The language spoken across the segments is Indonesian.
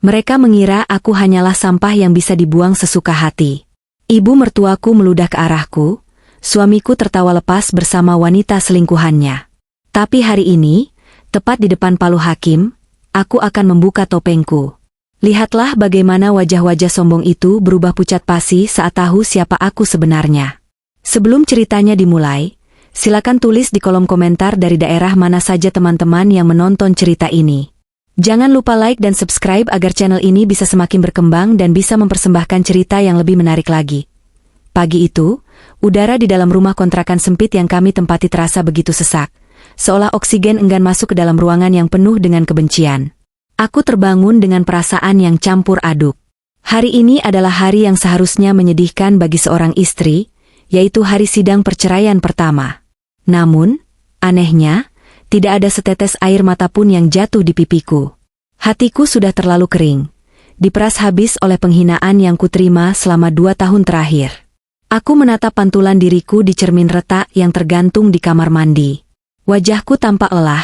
Mereka mengira aku hanyalah sampah yang bisa dibuang sesuka hati. Ibu mertuaku meludah ke arahku, suamiku tertawa lepas bersama wanita selingkuhannya. Tapi hari ini, tepat di depan palu hakim, aku akan membuka topengku. Lihatlah bagaimana wajah-wajah sombong itu berubah pucat pasi saat tahu siapa aku sebenarnya. Sebelum ceritanya dimulai, silakan tulis di kolom komentar dari daerah mana saja teman-teman yang menonton cerita ini. Jangan lupa like dan subscribe agar channel ini bisa semakin berkembang dan bisa mempersembahkan cerita yang lebih menarik lagi. Pagi itu, udara di dalam rumah kontrakan sempit yang kami tempati terasa begitu sesak, seolah oksigen enggan masuk ke dalam ruangan yang penuh dengan kebencian. Aku terbangun dengan perasaan yang campur aduk. Hari ini adalah hari yang seharusnya menyedihkan bagi seorang istri, yaitu hari sidang perceraian pertama. Namun, anehnya, tidak ada setetes air mata pun yang jatuh di pipiku. Hatiku sudah terlalu kering, diperas habis oleh penghinaan yang kuterima selama 2 tahun terakhir. Aku menatap pantulan diriku di cermin retak yang tergantung di kamar mandi. Wajahku tampak lelah,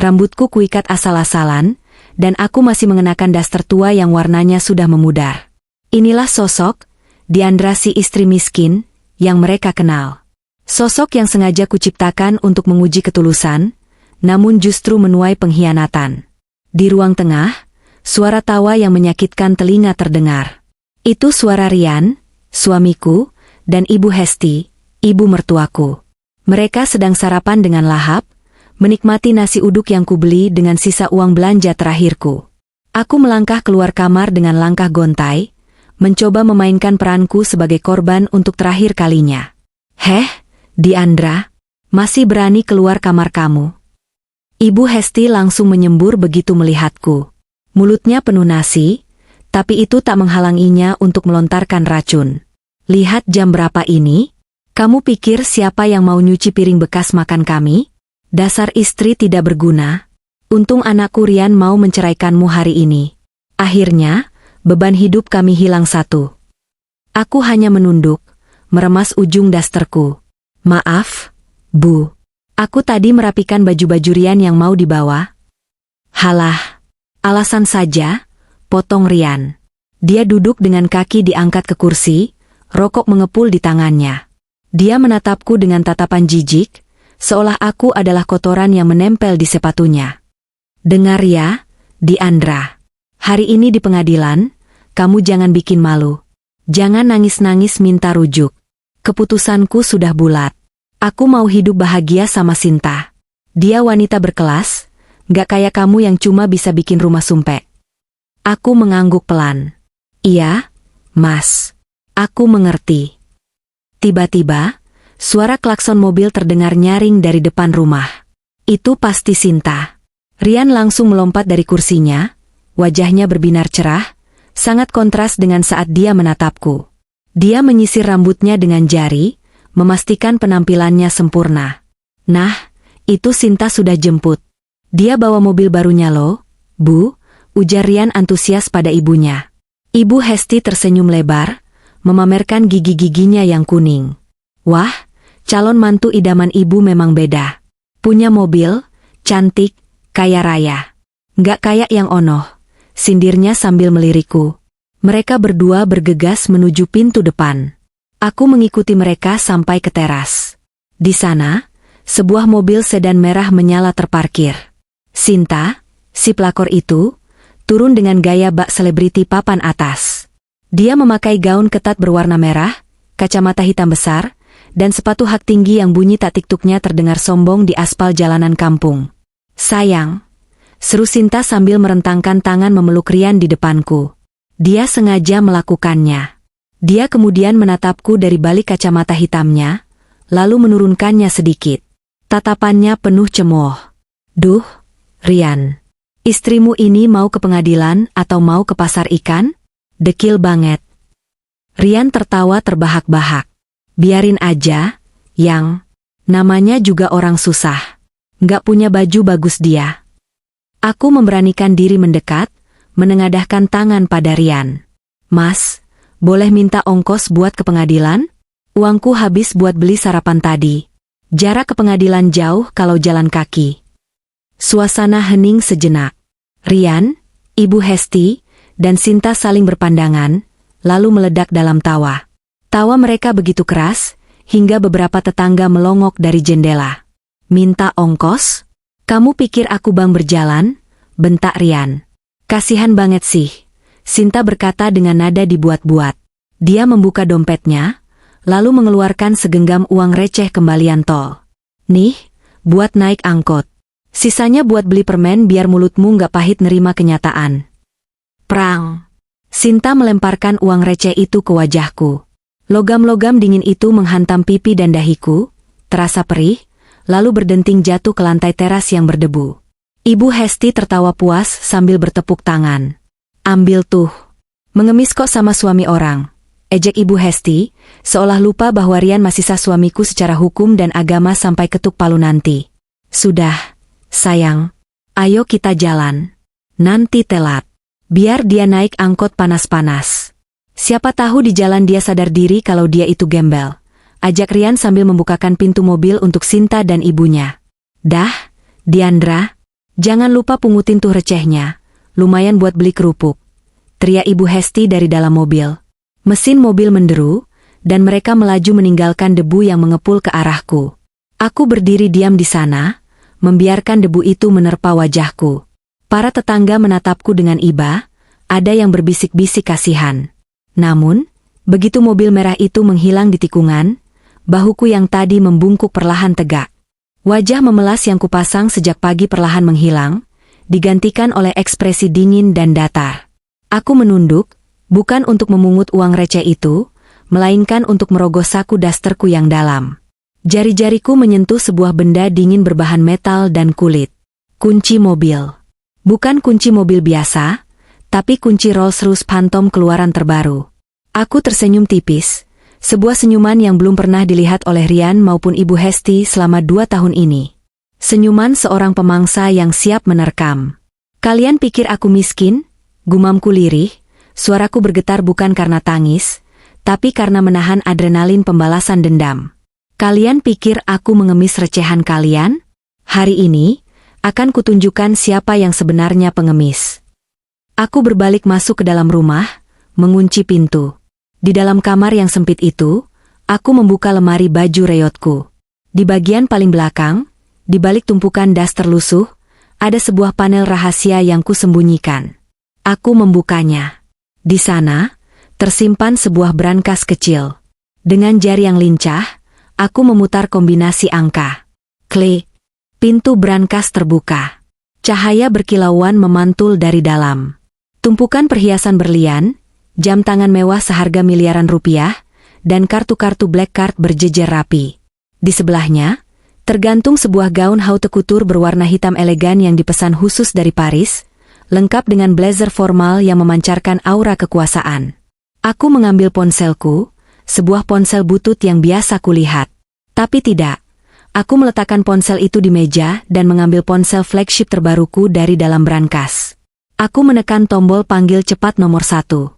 rambutku kuikat asal-asalan, dan aku masih mengenakan daster tua yang warnanya sudah memudar. Inilah sosok Diandra, si istri miskin yang mereka kenal. Sosok yang sengaja kuciptakan untuk menguji ketulusan, namun justru menuai pengkhianatan. Di ruang tengah, suara tawa yang menyakitkan telinga terdengar. Itu suara Rian, suamiku, dan Ibu Hesti, ibu mertuaku. Mereka sedang sarapan dengan lahap, menikmati nasi uduk yang kubeli dengan sisa uang belanja terakhirku. Aku melangkah keluar kamar dengan langkah gontai, mencoba memainkan peranku sebagai korban untuk terakhir kalinya. "Heh, Diandra, masih berani keluar kamar kamu?" Ibu Hesti langsung menyembur begitu melihatku. Mulutnya penuh nasi, tapi itu tak menghalanginya untuk melontarkan racun. "Lihat jam berapa ini? Kamu pikir siapa yang mau nyuci piring bekas makan kami? Dasar istri tidak berguna. Untung anakku Rian mau menceraikanmu hari ini. Akhirnya, beban hidup kami hilang satu." Aku hanya menunduk, meremas ujung dasterku. "Maaf, Bu. Aku tadi merapikan baju-baju Rian yang mau dibawa." "Halah, alasan saja," potong Rian. Dia duduk dengan kaki diangkat ke kursi, rokok mengepul di tangannya. Dia menatapku dengan tatapan jijik, seolah aku adalah kotoran yang menempel di sepatunya. "Dengar ya, Diandra. Hari ini di pengadilan, kamu jangan bikin malu. Jangan nangis-nangis minta rujuk. Keputusanku sudah bulat. Aku mau hidup bahagia sama Sinta. Dia wanita berkelas, gak kayak kamu yang cuma bisa bikin rumah sumpek." Aku mengangguk pelan. "Iya, Mas. Aku mengerti." Tiba-tiba, suara klakson mobil terdengar nyaring dari depan rumah. Itu pasti Sinta. Rian langsung melompat dari kursinya, wajahnya berbinar cerah, sangat kontras dengan saat dia menatapku. Dia menyisir rambutnya dengan jari, memastikan penampilannya sempurna. "Nah, itu Sinta sudah jemput. Dia bawa mobil barunya loh, Bu," ujar Rian antusias pada ibunya. Ibu Hesti tersenyum lebar, memamerkan gigi-giginya yang kuning. "Wah, calon mantu idaman ibu memang beda. Punya mobil, cantik, kaya raya. Nggak kayak yang Onoh," sindirnya sambil melirikku. Mereka berdua bergegas menuju pintu depan. Aku mengikuti mereka sampai ke teras. Di sana, sebuah mobil sedan merah menyala terparkir. Sinta, si pelakor itu, turun dengan gaya bak selebriti papan atas. Dia memakai gaun ketat berwarna merah, kacamata hitam besar, dan sepatu hak tinggi yang bunyi tak tiktuknya terdengar sombong di aspal jalanan kampung. "Sayang," seru Sinta sambil merentangkan tangan memeluk Rian di depanku. Dia sengaja melakukannya. Dia kemudian menatapku dari balik kacamata hitamnya, lalu menurunkannya sedikit. Tatapannya penuh cemooh. "Duh, Rian. Istrimu ini mau ke pengadilan atau mau ke pasar ikan? Dekil banget." Rian tertawa terbahak-bahak. "Biarin aja, Yang. Namanya juga orang susah. Nggak punya baju bagus dia." Aku memberanikan diri mendekat, menengadahkan tangan pada Rian. "Mas, boleh minta ongkos buat ke pengadilan? Uangku habis buat beli sarapan tadi. Jarak ke pengadilan jauh kalau jalan kaki." Suasana hening sejenak. Rian, Ibu Hesti, dan Sinta saling berpandangan, lalu meledak dalam tawa. Tawa mereka begitu keras, hingga beberapa tetangga melongok dari jendela. "Minta ongkos? Kamu pikir aku bang berjalan?" bentak Rian. "Kasihan banget sih," Sinta berkata dengan nada dibuat-buat. Dia membuka dompetnya, lalu mengeluarkan segenggam uang receh kembalian tol. "Nih, buat naik angkot. Sisanya buat beli permen biar mulutmu nggak pahit nerima kenyataan." Prang! Sinta melemparkan uang receh itu ke wajahku. Logam-logam dingin itu menghantam pipi dan dahiku, terasa perih, lalu berdenting jatuh ke lantai teras yang berdebu. Ibu Hesti tertawa puas sambil bertepuk tangan. "Ambil tuh. Mengemis kok sama suami orang," ejek Ibu Hesti, seolah lupa bahwa Rian masih sah suamiku secara hukum dan agama sampai ketuk palu nanti. "Sudah, sayang. Ayo kita jalan. Nanti telat. Biar dia naik angkot panas-panas. Siapa tahu di jalan dia sadar diri kalau dia itu gembel," ajak Rian sambil membukakan pintu mobil untuk Sinta dan ibunya. "Dah, Diandra, jangan lupa pungutin tuh recehnya. Lumayan buat beli kerupuk," teriak Ibu Hesti dari dalam mobil. Mesin mobil menderu, dan mereka melaju meninggalkan debu yang mengepul ke arahku. Aku berdiri diam di sana, membiarkan debu itu menerpa wajahku. Para tetangga menatapku dengan iba, ada yang berbisik-bisik kasihan. Namun, begitu mobil merah itu menghilang di tikungan, bahuku yang tadi membungkuk perlahan tegak. Wajah memelas yang kupasang sejak pagi perlahan menghilang, digantikan oleh ekspresi dingin dan datar. Aku menunduk, bukan untuk memungut uang receh itu, melainkan untuk merogoh saku dasterku yang dalam. Jari-jariku menyentuh sebuah benda dingin berbahan metal dan kulit. Kunci mobil. Bukan kunci mobil biasa, tapi kunci Rolls-Royce Phantom keluaran terbaru. Aku tersenyum tipis, sebuah senyuman yang belum pernah dilihat oleh Rian maupun Ibu Hesti selama 2 tahun ini. Senyuman seorang pemangsa yang siap menerkam. "Kalian pikir aku miskin?" gumamku lirih, suaraku bergetar bukan karena tangis, tapi karena menahan adrenalin pembalasan dendam. "Kalian pikir aku mengemis recehan kalian? Hari ini, akan kutunjukkan siapa yang sebenarnya pengemis." Aku berbalik masuk ke dalam rumah, mengunci pintu. Di dalam kamar yang sempit itu, aku membuka lemari baju reyotku. Di bagian paling belakang, di balik tumpukan daster lusuh, ada sebuah panel rahasia yang kusembunyikan. Aku membukanya. Di sana, tersimpan sebuah brankas kecil. Dengan jari yang lincah, aku memutar kombinasi angka. Klik. Pintu brankas terbuka. Cahaya berkilauan memantul dari dalam. Tumpukan perhiasan berlian, jam tangan mewah seharga miliaran rupiah, dan kartu-kartu black card berjejer rapi. Di sebelahnya, tergantung sebuah gaun haute couture berwarna hitam elegan yang dipesan khusus dari Paris, lengkap dengan blazer formal yang memancarkan aura kekuasaan. Aku mengambil ponselku, sebuah ponsel butut yang biasa kulihat. Tapi tidak. Aku meletakkan ponsel itu di meja dan mengambil ponsel flagship terbaruku dari dalam brankas. Aku menekan tombol panggil cepat nomor 1.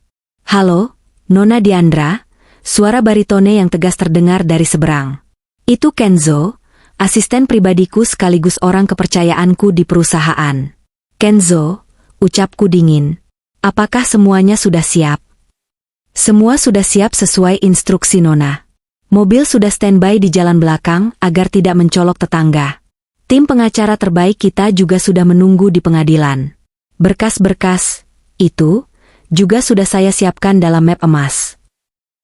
"Halo, Nona Diandra," suara baritone yang tegas terdengar dari seberang. "Itu Kenzo, asisten pribadiku sekaligus orang kepercayaanku di perusahaan." "Kenzo," ucapku dingin. "Apakah semuanya sudah siap?" "Semua sudah siap sesuai instruksi Nona. Mobil sudah standby di jalan belakang agar tidak mencolok tetangga. Tim pengacara terbaik kita juga sudah menunggu di pengadilan. Berkas-berkas itu juga sudah saya siapkan dalam map emas."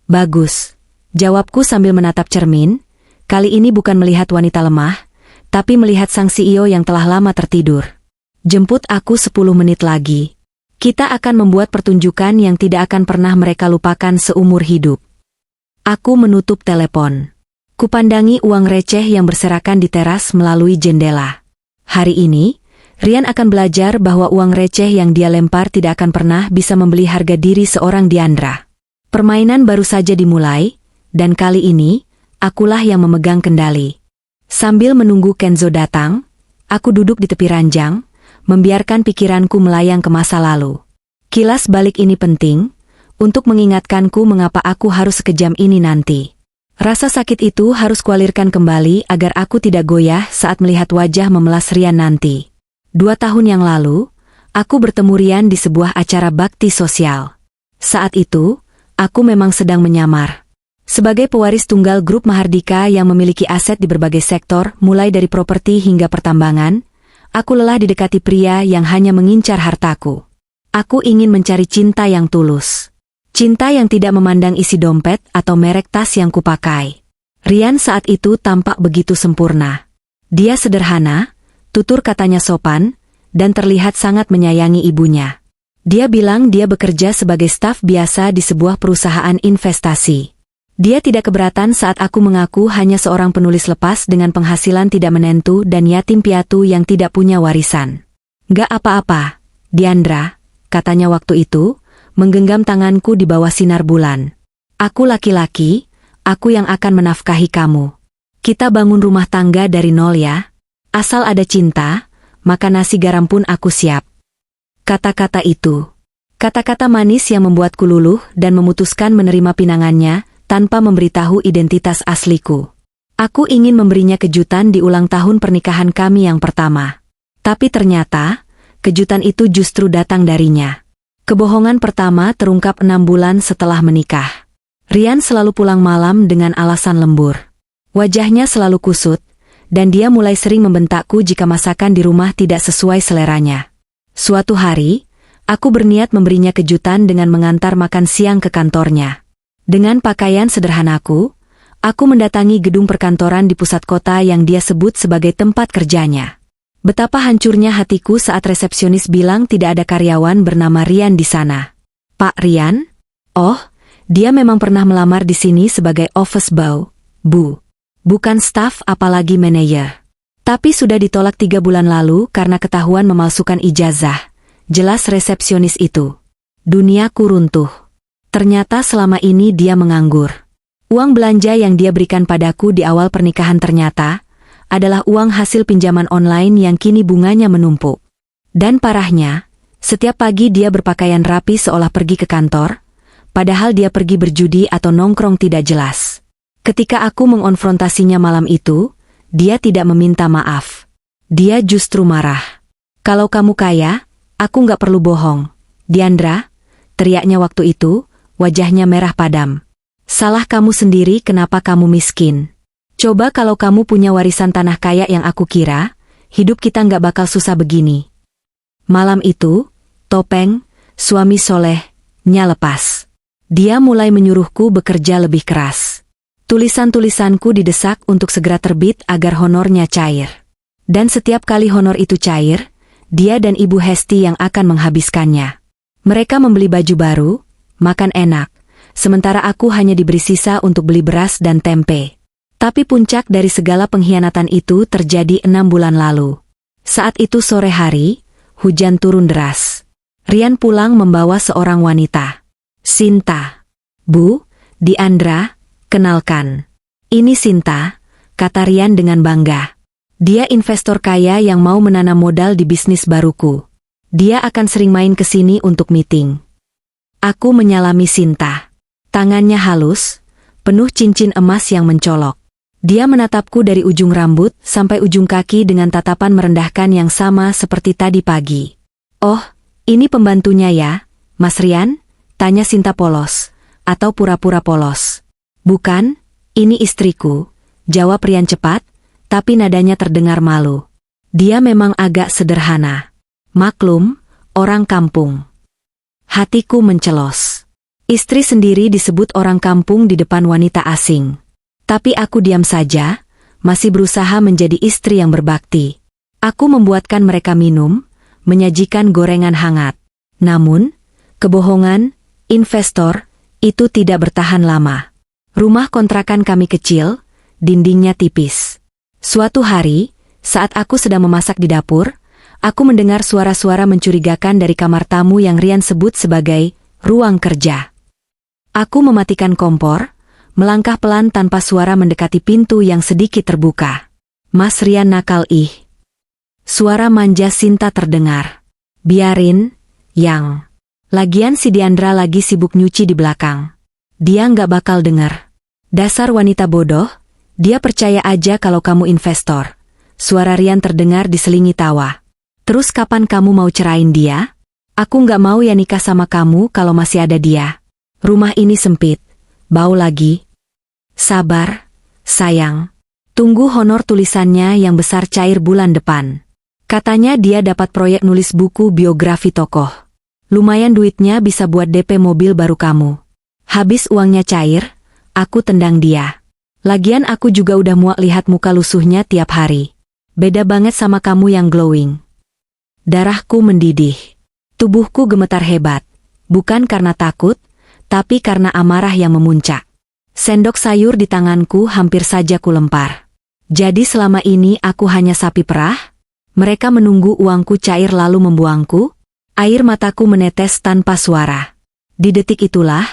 "Bagus," jawabku sambil menatap cermin, kali ini bukan melihat wanita lemah, tapi melihat sang CEO yang telah lama tertidur. "Jemput aku 10 menit lagi. Kita akan membuat pertunjukan yang tidak akan pernah mereka lupakan seumur hidup." Aku menutup telepon. Kupandangi uang receh yang berserakan di teras melalui jendela. Hari ini, Rian akan belajar bahwa uang receh yang dia lempar tidak akan pernah bisa membeli harga diri seorang Diandra. Permainan baru saja dimulai, dan kali ini, akulah yang memegang kendali. Sambil menunggu Kenzo datang, aku duduk di tepi ranjang, membiarkan pikiranku melayang ke masa lalu. Kilas balik ini penting, untuk mengingatkanku mengapa aku harus sekejam ini nanti. Rasa sakit itu harus kualirkan kembali agar aku tidak goyah saat melihat wajah memelas Rian nanti. 2 tahun yang lalu, Aku bertemu Rian di sebuah acara bakti sosial. Saat itu, aku memang sedang menyamar. Sebagai pewaris tunggal grup Mahardika yang memiliki aset di berbagai sektor, mulai dari properti hingga pertambangan, aku lelah didekati pria yang hanya mengincar hartaku. Aku ingin mencari cinta yang tulus. Cinta yang tidak memandang isi dompet atau merek tas yang kupakai. Rian saat itu tampak begitu sempurna. Dia sederhana, tutur katanya sopan, dan terlihat sangat menyayangi ibunya. Dia bilang dia bekerja sebagai staf biasa di sebuah perusahaan investasi. Dia tidak keberatan saat aku mengaku hanya seorang penulis lepas dengan penghasilan tidak menentu dan yatim piatu yang tidak punya warisan. "Gak apa-apa, Diandra," katanya waktu itu, menggenggam tanganku di bawah sinar bulan. "Aku laki-laki, aku yang akan menafkahi kamu. Kita bangun rumah tangga dari nol ya. Asal ada cinta, maka nasi garam pun aku siap." Kata-kata itu. Kata-kata manis yang membuatku luluh dan memutuskan menerima pinangannya tanpa memberitahu identitas asliku. Aku ingin memberinya kejutan di ulang tahun pernikahan kami yang pertama. Tapi ternyata, kejutan itu justru datang darinya. Kebohongan pertama terungkap 6 bulan setelah menikah. Rian selalu pulang malam dengan alasan lembur. Wajahnya selalu kusut, dan dia mulai sering membentakku jika masakan di rumah tidak sesuai seleranya. Suatu hari, aku berniat memberinya kejutan dengan mengantar makan siang ke kantornya. Dengan pakaian sederhanaku, aku mendatangi gedung perkantoran di pusat kota yang dia sebut sebagai tempat kerjanya. Betapa hancurnya hatiku saat resepsionis bilang tidak ada karyawan bernama Rian di sana. "Pak Rian? Oh, dia memang pernah melamar di sini sebagai office boy, Bu. Bukan staf apalagi manajer. Tapi sudah ditolak 3 bulan lalu karena ketahuan memalsukan ijazah," jelas resepsionis itu. Duniaku runtuh. Ternyata selama ini dia menganggur. Uang belanja yang dia berikan padaku di awal pernikahan ternyata adalah uang hasil pinjaman online yang kini bunganya menumpuk. Dan parahnya, setiap pagi dia berpakaian rapi seolah pergi ke kantor, padahal dia pergi berjudi atau nongkrong tidak jelas. Ketika aku mengonfrontasinya malam itu, dia tidak meminta maaf. Dia justru marah. "Kalau kamu kaya, aku nggak perlu bohong, Diandra," teriaknya waktu itu, wajahnya merah padam. "Salah kamu sendiri kenapa kamu miskin. Coba kalau kamu punya warisan tanah kaya yang aku kira, hidup kita nggak bakal susah begini." Malam itu, Topeng, suami solehnya lepas. Dia mulai menyuruhku bekerja lebih keras. Tulisan-tulisanku didesak untuk segera terbit agar honornya cair. Dan setiap kali honor itu cair, dia dan Ibu Hesti yang akan menghabiskannya. Mereka membeli baju baru, makan enak, sementara aku hanya diberi sisa untuk beli beras dan tempe. Tapi puncak dari segala pengkhianatan itu terjadi 6 bulan lalu. Saat itu sore hari, hujan turun deras. Rian pulang membawa seorang wanita. "Sinta." "Bu, Diandra, kenalkan. Ini Sinta," kata Rian dengan bangga. "Dia investor kaya yang mau menanam modal di bisnis baruku. Dia akan sering main ke sini untuk meeting." Aku menyalami Sinta. Tangannya halus, penuh cincin emas yang mencolok. Dia menatapku dari ujung rambut sampai ujung kaki dengan tatapan merendahkan yang sama seperti tadi pagi. "Oh, ini pembantunya ya, Mas Rian?" tanya Sinta polos, atau pura-pura polos. "Bukan, ini istriku," jawab Rian cepat, tapi nadanya terdengar malu. Dia memang agak sederhana. Maklum, orang kampung. Hatiku mencelos. Istri sendiri disebut orang kampung di depan wanita asing. Tapi aku diam saja, masih berusaha menjadi istri yang berbakti. Aku membuatkan mereka minum, menyajikan gorengan hangat. Namun, kebohongan, investor, itu tidak bertahan lama. Rumah kontrakan kami kecil, dindingnya tipis. Suatu hari, saat aku sedang memasak di dapur, aku mendengar suara-suara mencurigakan dari kamar tamu yang Rian sebut sebagai ruang kerja. Aku mematikan kompor, melangkah pelan tanpa suara mendekati pintu yang sedikit terbuka. "Mas Rian nakal ih." Suara manja Sinta terdengar. "Biarin, Yang. Lagian si Diandra lagi sibuk nyuci di belakang. Dia nggak bakal denger." "Dasar wanita bodoh, dia percaya aja kalau kamu investor." Suara Rian terdengar diselingi tawa. Terus kapan kamu mau cerain dia? Aku nggak mau ya nikah sama kamu kalau masih ada dia. Rumah ini sempit. Bau lagi. Sabar, sayang. Tunggu honor tulisannya yang besar cair bulan depan. Katanya dia dapat proyek nulis buku biografi tokoh. Lumayan duitnya bisa buat DP mobil baru kamu. Habis uangnya cair, aku tendang dia. Lagian aku juga udah muak lihat muka lusuhnya tiap hari. Beda banget sama kamu yang glowing. Darahku mendidih. Tubuhku gemetar hebat. Bukan karena takut, tapi karena amarah yang memuncak. Sendok sayur di tanganku hampir saja kulempar. Jadi selama ini aku hanya sapi perah? Mereka menunggu uangku cair lalu membuangku? Air mataku menetes tanpa suara. Di detik itulah,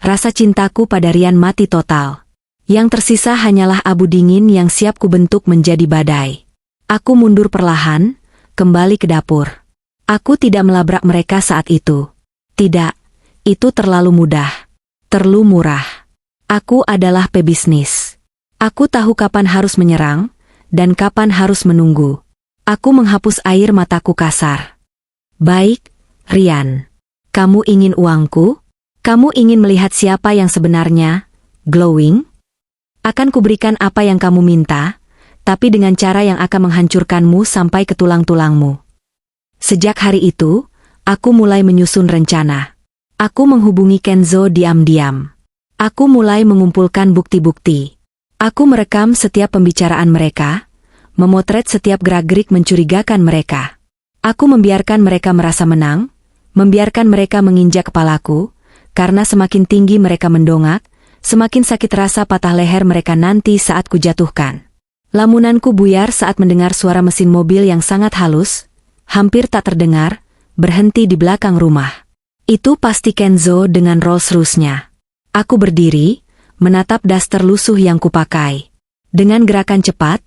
rasa cintaku pada Rian mati total. Yang tersisa hanyalah abu dingin yang siap kubentuk menjadi badai. Aku mundur perlahan, kembali ke dapur. Aku tidak melabrak mereka saat itu. Tidak, itu terlalu mudah. Terlalu murah. Aku adalah pebisnis. Aku tahu kapan harus menyerang, dan kapan harus menunggu. Aku menghapus air mataku kasar. Baik, Rian. Kamu ingin uangku? Kamu ingin melihat siapa yang sebenarnya, glowing? Akan kuberikan apa yang kamu minta, tapi dengan cara yang akan menghancurkanmu sampai ke tulang-tulangmu. Sejak hari itu, aku mulai menyusun rencana. Aku menghubungi Kenzo diam-diam. Aku mulai mengumpulkan bukti-bukti. Aku merekam setiap pembicaraan mereka, memotret setiap gerak-gerik mencurigakan mereka. Aku membiarkan mereka merasa menang, membiarkan mereka menginjak kepalaku, karena semakin tinggi mereka mendongak, semakin sakit rasa patah leher mereka nanti saat kujatuhkan. Lamunanku buyar saat mendengar suara mesin mobil yang sangat halus, hampir tak terdengar, berhenti di belakang rumah. Itu pasti Kenzo dengan Rolls-Royce-nya. Aku berdiri, menatap daster lusuh yang kupakai. Dengan gerakan cepat,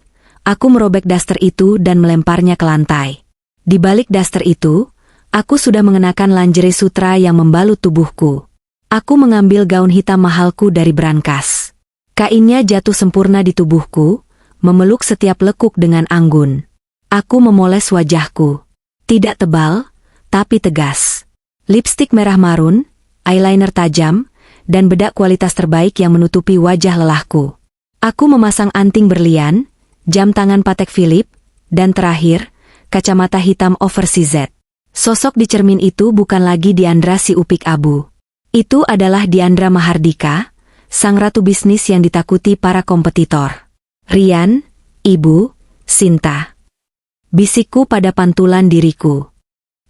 aku merobek daster itu dan melemparnya ke lantai. Di balik daster itu, aku sudah mengenakan lingerie sutra yang membalut tubuhku. Aku mengambil gaun hitam mahalku dari brankas. Kainnya jatuh sempurna di tubuhku, memeluk setiap lekuk dengan anggun. Aku memoles wajahku. Tidak tebal, tapi tegas. Lipstik merah marun, eyeliner tajam, dan bedak kualitas terbaik yang menutupi wajah lelahku. Aku memasang anting berlian, jam tangan Patek Philippe, dan terakhir, kacamata hitam oversized. Sosok di cermin itu bukan lagi Diandra si upik abu. Itu adalah Diandra Mahardika, sang ratu bisnis yang ditakuti para kompetitor. Rian, Ibu, Sinta. Bisikku pada pantulan diriku.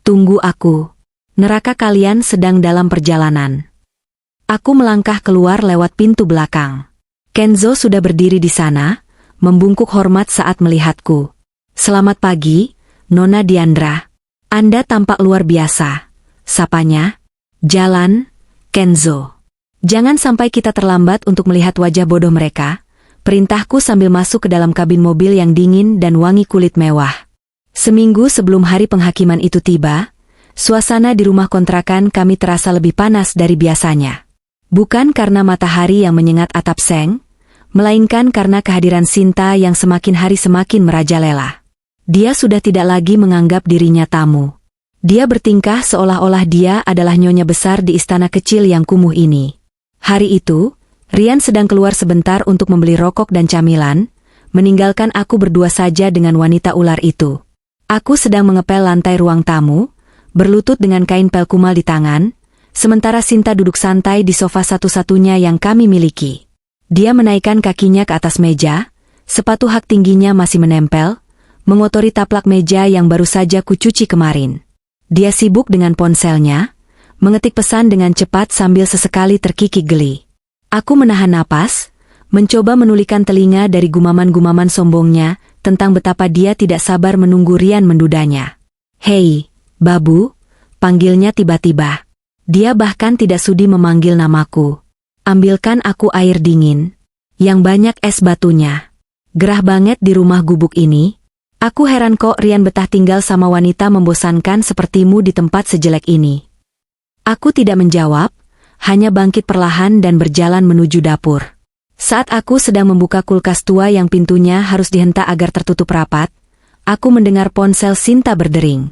Tunggu aku. Neraka kalian sedang dalam perjalanan. Aku melangkah keluar lewat pintu belakang. Kenzo sudah berdiri di sana, membungkuk hormat saat melihatku. Selamat pagi, Nona Diandra. Anda tampak luar biasa. Sapanya. Jalan, Kenzo. Jangan sampai kita terlambat untuk melihat wajah bodoh mereka, perintahku sambil masuk ke dalam kabin mobil yang dingin dan wangi kulit mewah. Seminggu sebelum hari penghakiman itu tiba, suasana di rumah kontrakan kami terasa lebih panas dari biasanya. Bukan karena matahari yang menyengat atap seng, melainkan karena kehadiran Sinta yang semakin hari semakin merajalela. Dia sudah tidak lagi menganggap dirinya tamu. Dia bertingkah seolah-olah dia adalah nyonya besar di istana kecil yang kumuh ini. Hari itu, Rian sedang keluar sebentar untuk membeli rokok dan camilan, meninggalkan aku berdua saja dengan wanita ular itu. Aku sedang mengepel lantai ruang tamu, berlutut dengan kain pel kumal di tangan, sementara Sinta duduk santai di sofa satu-satunya yang kami miliki. Dia menaikkan kakinya ke atas meja, sepatu hak tingginya masih menempel, mengotori taplak meja yang baru saja kucuci kemarin. Dia sibuk dengan ponselnya, mengetik pesan dengan cepat sambil sesekali terkikik geli. Aku menahan napas, mencoba menulikan telinga dari gumaman-gumaman sombongnya tentang betapa dia tidak sabar menunggu Rian mendudanya. Hei, Babu, panggilnya tiba-tiba. Dia bahkan tidak sudi memanggil namaku. Ambilkan aku air dingin, yang banyak es batunya. Gerah banget di rumah gubuk ini. Aku heran kok Rian betah tinggal sama wanita membosankan sepertimu di tempat sejelek ini. Aku tidak menjawab, hanya bangkit perlahan dan berjalan menuju dapur. Saat aku sedang membuka kulkas tua yang pintunya harus dihentak agar tertutup rapat, Aku mendengar ponsel Sinta berdering.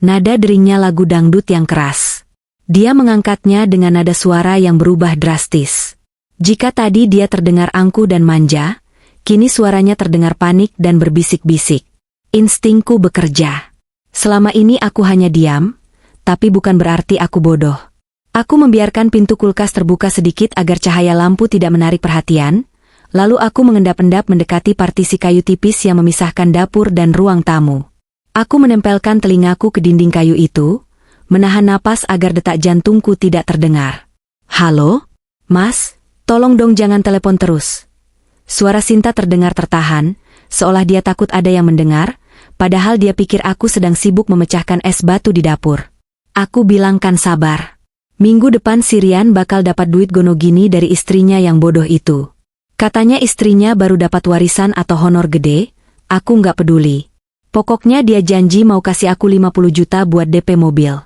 Nada deringnya lagu dangdut yang keras. Dia mengangkatnya dengan nada suara yang berubah drastis. Jika tadi dia terdengar angkuh dan manja, kini suaranya terdengar panik dan berbisik-bisik. Instingku bekerja. Selama ini aku hanya diam, tapi bukan berarti aku bodoh. Aku membiarkan pintu kulkas terbuka sedikit agar cahaya lampu tidak menarik perhatian, lalu aku mengendap-endap mendekati partisi kayu tipis yang memisahkan dapur dan ruang tamu. Aku menempelkan telingaku ke dinding kayu itu, menahan napas agar detak jantungku tidak terdengar. "Halo? Mas, tolong dong jangan telepon terus." Suara Sinta terdengar tertahan, seolah dia takut ada yang mendengar, padahal dia pikir aku sedang sibuk memecahkan es batu di dapur. Aku bilangkan sabar. Minggu depan si Rian bakal dapat duit gono gini dari istrinya yang bodoh itu. Katanya istrinya baru dapat warisan atau honor gede, aku nggak peduli. Pokoknya dia janji mau kasih aku 50 juta buat DP mobil.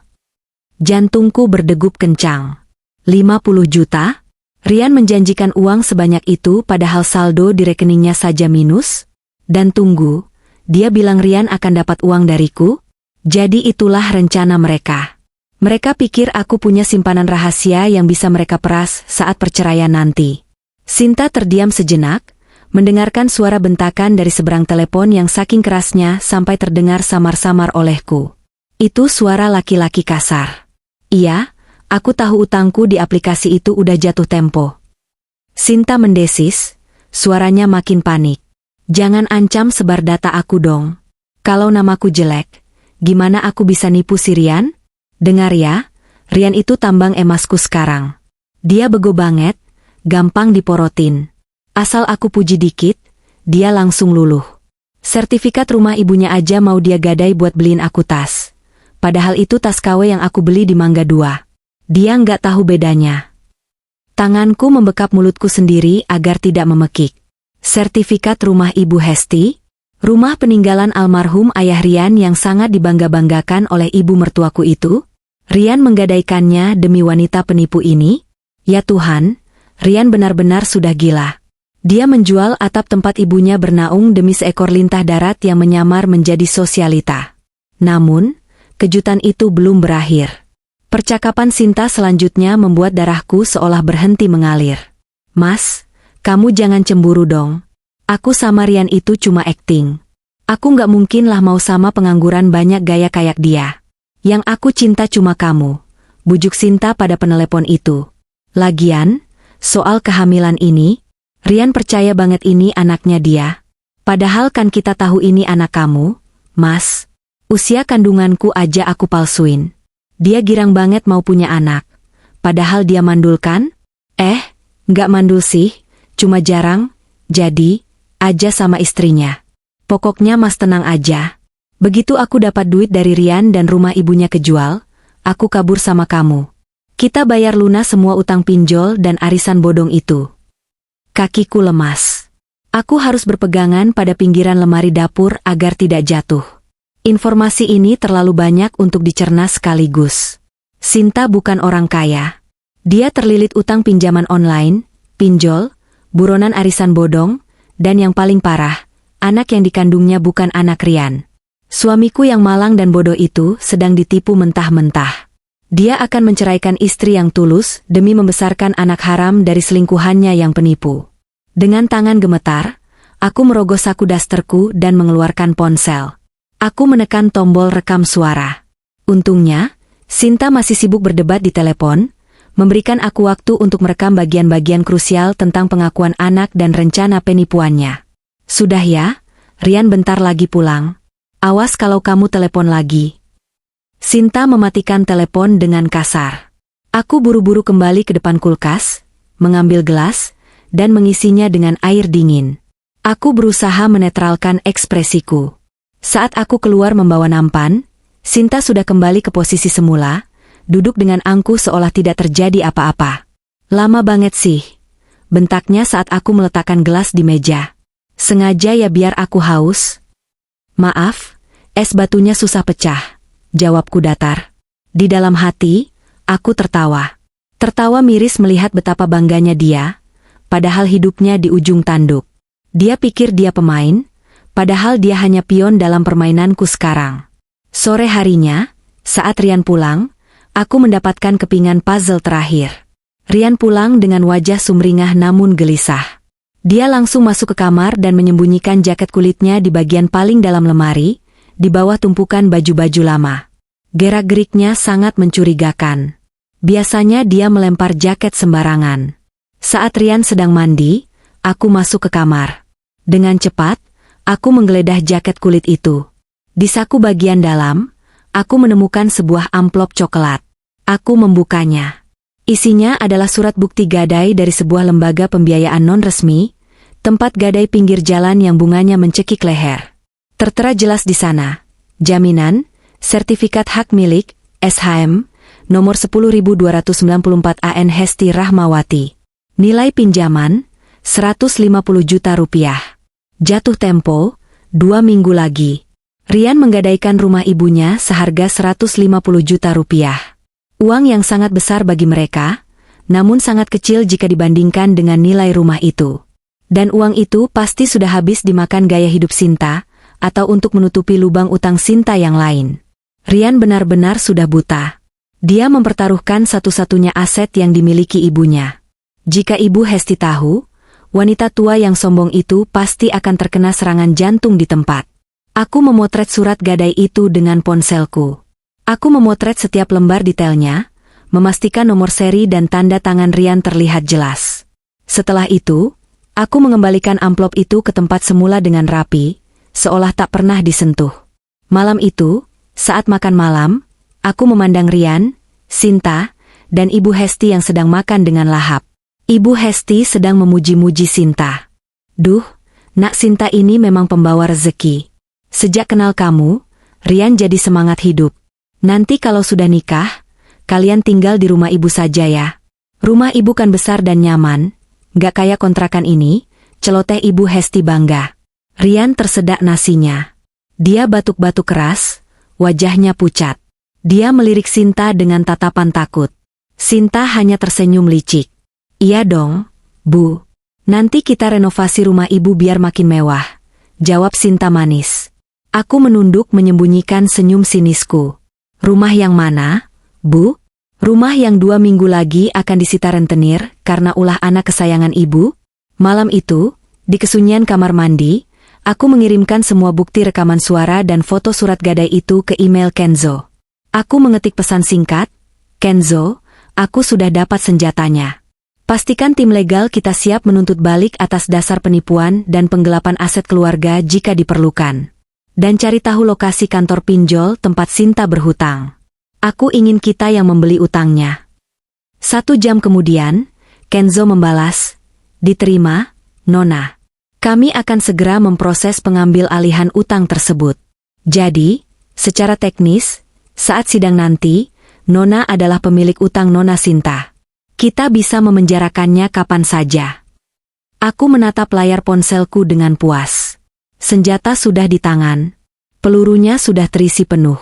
Jantungku berdegup kencang. 50 juta? Rian menjanjikan uang sebanyak itu padahal saldo di rekeningnya saja minus? Dan tunggu, dia bilang Rian akan dapat uang dariku? Jadi itulah rencana mereka. Mereka pikir aku punya simpanan rahasia yang bisa mereka peras saat perceraian nanti. Sinta terdiam sejenak, mendengarkan suara bentakan dari seberang telepon yang saking kerasnya sampai terdengar samar-samar olehku. Itu suara laki-laki kasar. "Iya, aku tahu utangku di aplikasi itu udah jatuh tempo." Sinta mendesis, suaranya makin panik. "Jangan ancam sebar data aku dong. Kalau namaku jelek, gimana aku bisa nipu si Rian? Dengar ya, Rian itu tambang emasku sekarang. Dia bego banget, gampang diporotin. Asal aku puji dikit, dia langsung luluh. Sertifikat rumah ibunya aja mau dia gadai buat beliin aku tas. Padahal itu tas KW yang aku beli di Mangga 2. Dia nggak tahu bedanya." Tanganku membekap mulutku sendiri agar tidak memekik. Sertifikat rumah Ibu Hesti? Rumah peninggalan almarhum ayah Rian yang sangat dibangga-banggakan oleh ibu mertuaku itu? Rian menggadaikannya demi wanita penipu ini? Ya Tuhan, Rian benar-benar sudah gila. Dia menjual atap tempat ibunya bernaung demi seekor lintah darat yang menyamar menjadi sosialita. Namun, kejutan itu belum berakhir. Percakapan Sinta selanjutnya membuat darahku seolah berhenti mengalir. "Mas, kamu jangan cemburu dong. Aku sama Rian itu cuma akting. Aku nggak mungkin lah mau sama pengangguran banyak gaya kayak dia. Yang aku cinta cuma kamu," bujuk Sinta pada penelepon itu. "Lagian, soal kehamilan ini, Rian percaya banget ini anaknya dia. Padahal kan kita tahu ini anak kamu, Mas. Usia kandunganku aja aku palsuin. Dia girang banget mau punya anak. Padahal dia mandul kan? Nggak mandul sih, cuma jarang, jadi, aja sama istrinya. Pokoknya Mas tenang aja. Begitu aku dapat duit dari Rian dan rumah ibunya kejual, aku kabur sama kamu. Kita bayar lunas semua utang pinjol dan arisan bodong itu." Kakiku lemas. Aku harus berpegangan pada pinggiran lemari dapur agar tidak jatuh. Informasi ini terlalu banyak untuk dicerna sekaligus. Sinta bukan orang kaya. Dia terlilit utang pinjaman online, pinjol, buronan arisan bodong, dan yang paling parah, anak yang dikandungnya bukan anak Rian. Suamiku yang malang dan bodoh itu sedang ditipu mentah-mentah. Dia akan menceraikan istri yang tulus demi membesarkan anak haram dari selingkuhannya yang penipu. Dengan tangan gemetar, aku merogoh saku dasterku dan mengeluarkan ponsel. Aku menekan tombol rekam suara. Untungnya, Sinta masih sibuk berdebat di telepon, memberikan aku waktu untuk merekam bagian-bagian krusial tentang pengakuan anak dan rencana penipuannya. "Sudah ya, Rian bentar lagi pulang. Awas kalau kamu telepon lagi." Sinta mematikan telepon dengan kasar. Aku buru-buru kembali ke depan kulkas, mengambil gelas, dan mengisinya dengan air dingin. Aku berusaha menetralkan ekspresiku. Saat aku keluar membawa nampan, Sinta sudah kembali ke posisi semula, duduk dengan angkuh seolah tidak terjadi apa-apa. "Lama banget sih," bentaknya saat aku meletakkan gelas di meja. "Sengaja ya biar aku haus." "Maaf, es batunya susah pecah," jawabku datar. Di dalam hati, aku tertawa. Tertawa miris melihat betapa bangganya dia, padahal hidupnya di ujung tanduk. Dia pikir dia pemain, padahal dia hanya pion dalam permainanku sekarang. Sore harinya, saat Rian pulang, aku mendapatkan kepingan puzzle terakhir. Rian pulang dengan wajah sumringah namun gelisah. Dia langsung masuk ke kamar dan menyembunyikan jaket kulitnya di bagian paling dalam lemari, di bawah tumpukan baju-baju lama. Gerak-geriknya sangat mencurigakan. Biasanya dia melempar jaket sembarangan. Saat Rian sedang mandi, aku masuk ke kamar. Dengan cepat, aku menggeledah jaket kulit itu. Di saku bagian dalam, aku menemukan sebuah amplop coklat. Aku membukanya. Isinya adalah surat bukti gadai dari sebuah lembaga pembiayaan non-resmi, tempat gadai pinggir jalan yang bunganya mencekik leher. Tertera jelas di sana, jaminan, sertifikat hak milik, SHM, nomor 10.294 AN Hesti Rahmawati. Nilai pinjaman, 150 juta rupiah. Jatuh tempo, 2 minggu lagi. Rian menggadaikan rumah ibunya seharga 150 juta rupiah. Uang yang sangat besar bagi mereka, namun sangat kecil jika dibandingkan dengan nilai rumah itu. Dan uang itu pasti sudah habis dimakan gaya hidup Sinta, atau untuk menutupi lubang utang Sinta yang lain. Rian benar-benar sudah buta. Dia mempertaruhkan satu-satunya aset yang dimiliki ibunya. Jika Ibu Hesti tahu, wanita tua yang sombong itu pasti akan terkena serangan jantung di tempat. Aku memotret surat gadai itu dengan ponselku. Aku memotret setiap lembar detailnya, memastikan nomor seri dan tanda tangan Rian terlihat jelas. Setelah itu, aku mengembalikan amplop itu ke tempat semula dengan rapi, seolah tak pernah disentuh. Malam itu, saat makan malam, aku memandang Rian, Sinta, dan Ibu Hesti yang sedang makan dengan lahap. Ibu Hesti sedang memuji-muji Sinta. Duh, nak Sinta ini memang pembawa rezeki. Sejak kenal kamu, Rian jadi semangat hidup. Nanti kalau sudah nikah, kalian tinggal di rumah ibu saja ya. Rumah ibu kan besar dan nyaman, gak kayak kontrakan ini, celoteh Ibu Hesti bangga. Rian tersedak nasinya. Dia batuk-batuk keras, wajahnya pucat. Dia melirik Sinta dengan tatapan takut. Sinta hanya tersenyum licik. Iya dong, Bu. Nanti kita renovasi rumah ibu biar makin mewah, jawab Sinta manis. Aku menunduk menyembunyikan senyum sinisku. Rumah yang mana, Bu? Rumah yang 2 minggu lagi akan disita rentenir karena ulah anak kesayangan ibu? Malam itu, di kesunyian kamar mandi, aku mengirimkan semua bukti rekaman suara dan foto surat gadai itu ke email Kenzo. Aku mengetik pesan singkat, Kenzo, aku sudah dapat senjatanya. Pastikan tim legal kita siap menuntut balik atas dasar penipuan dan penggelapan aset keluarga jika diperlukan. Dan cari tahu lokasi kantor pinjol tempat Sinta berhutang. Aku ingin kita yang membeli utangnya. 1 jam kemudian, Kenzo membalas, diterima, Nona. Kami akan segera memproses pengambil alihan utang tersebut. Jadi, secara teknis, saat sidang nanti, Nona adalah pemilik utang Nona Sinta. Kita bisa memenjarakannya kapan saja. Aku menatap layar ponselku dengan puas. Senjata sudah di tangan. Pelurunya sudah terisi penuh.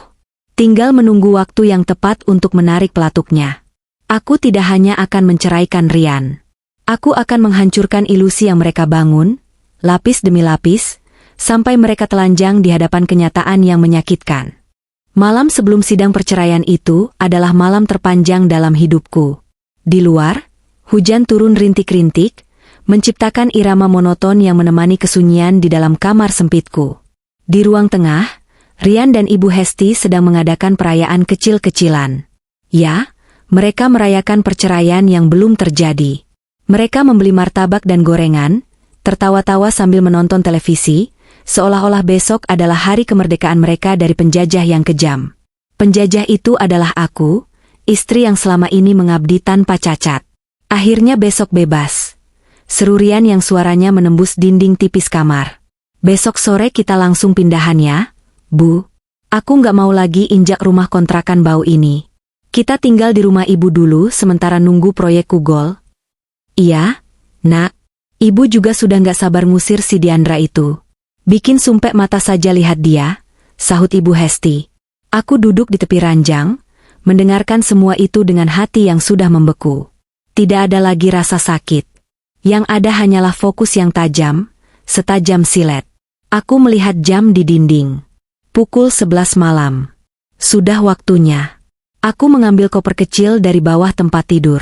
Tinggal menunggu waktu yang tepat untuk menarik pelatuknya. Aku tidak hanya akan menceraikan Rian. Aku akan menghancurkan ilusi yang mereka bangun, lapis demi lapis, sampai mereka telanjang di hadapan kenyataan yang menyakitkan. Malam sebelum sidang perceraian itu adalah malam terpanjang dalam hidupku. Di luar, hujan turun rintik-rintik, menciptakan irama monoton yang menemani kesunyian di dalam kamar sempitku. Di ruang tengah, Rian dan Ibu Hesti sedang mengadakan perayaan kecil-kecilan. Ya, mereka merayakan perceraian yang belum terjadi. Mereka membeli martabak dan gorengan, tertawa-tawa sambil menonton televisi, seolah-olah besok adalah hari kemerdekaan mereka dari penjajah yang kejam. Penjajah itu adalah aku, istri yang selama ini mengabdi tanpa cacat. Akhirnya besok bebas. Seru Rian yang suaranya menembus dinding tipis kamar. Besok sore kita langsung pindahan ya, Bu. Aku nggak mau lagi injak rumah kontrakan bau ini. Kita tinggal di rumah ibu dulu sementara nunggu proyek Kugol. Iya, Nak. Ibu juga sudah nggak sabar ngusir si Diandra itu. Bikin sumpek mata saja lihat dia, sahut Ibu Hesti. Aku duduk di tepi ranjang, mendengarkan semua itu dengan hati yang sudah membeku. Tidak ada lagi rasa sakit. Yang ada hanyalah fokus yang tajam, setajam silet. Aku melihat jam di dinding. Pukul 11 malam. Sudah waktunya. Aku mengambil koper kecil dari bawah tempat tidur.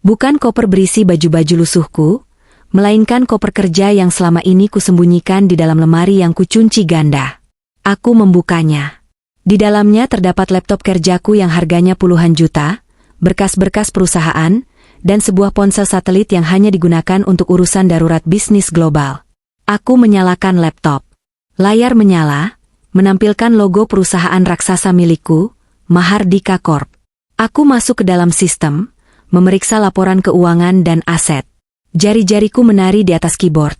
Bukan koper berisi baju-baju lusuhku, melainkan koper kerja yang selama ini kusembunyikan di dalam lemari yang kucunci ganda. Aku membukanya. Di dalamnya terdapat laptop kerjaku yang harganya puluhan juta, berkas-berkas perusahaan, dan sebuah ponsel satelit yang hanya digunakan untuk urusan darurat bisnis global. Aku menyalakan laptop. Layar menyala, menampilkan logo perusahaan raksasa milikku, Mahardika Corp. Aku masuk ke dalam sistem, memeriksa laporan keuangan dan aset. Jari-jariku menari di atas keyboard,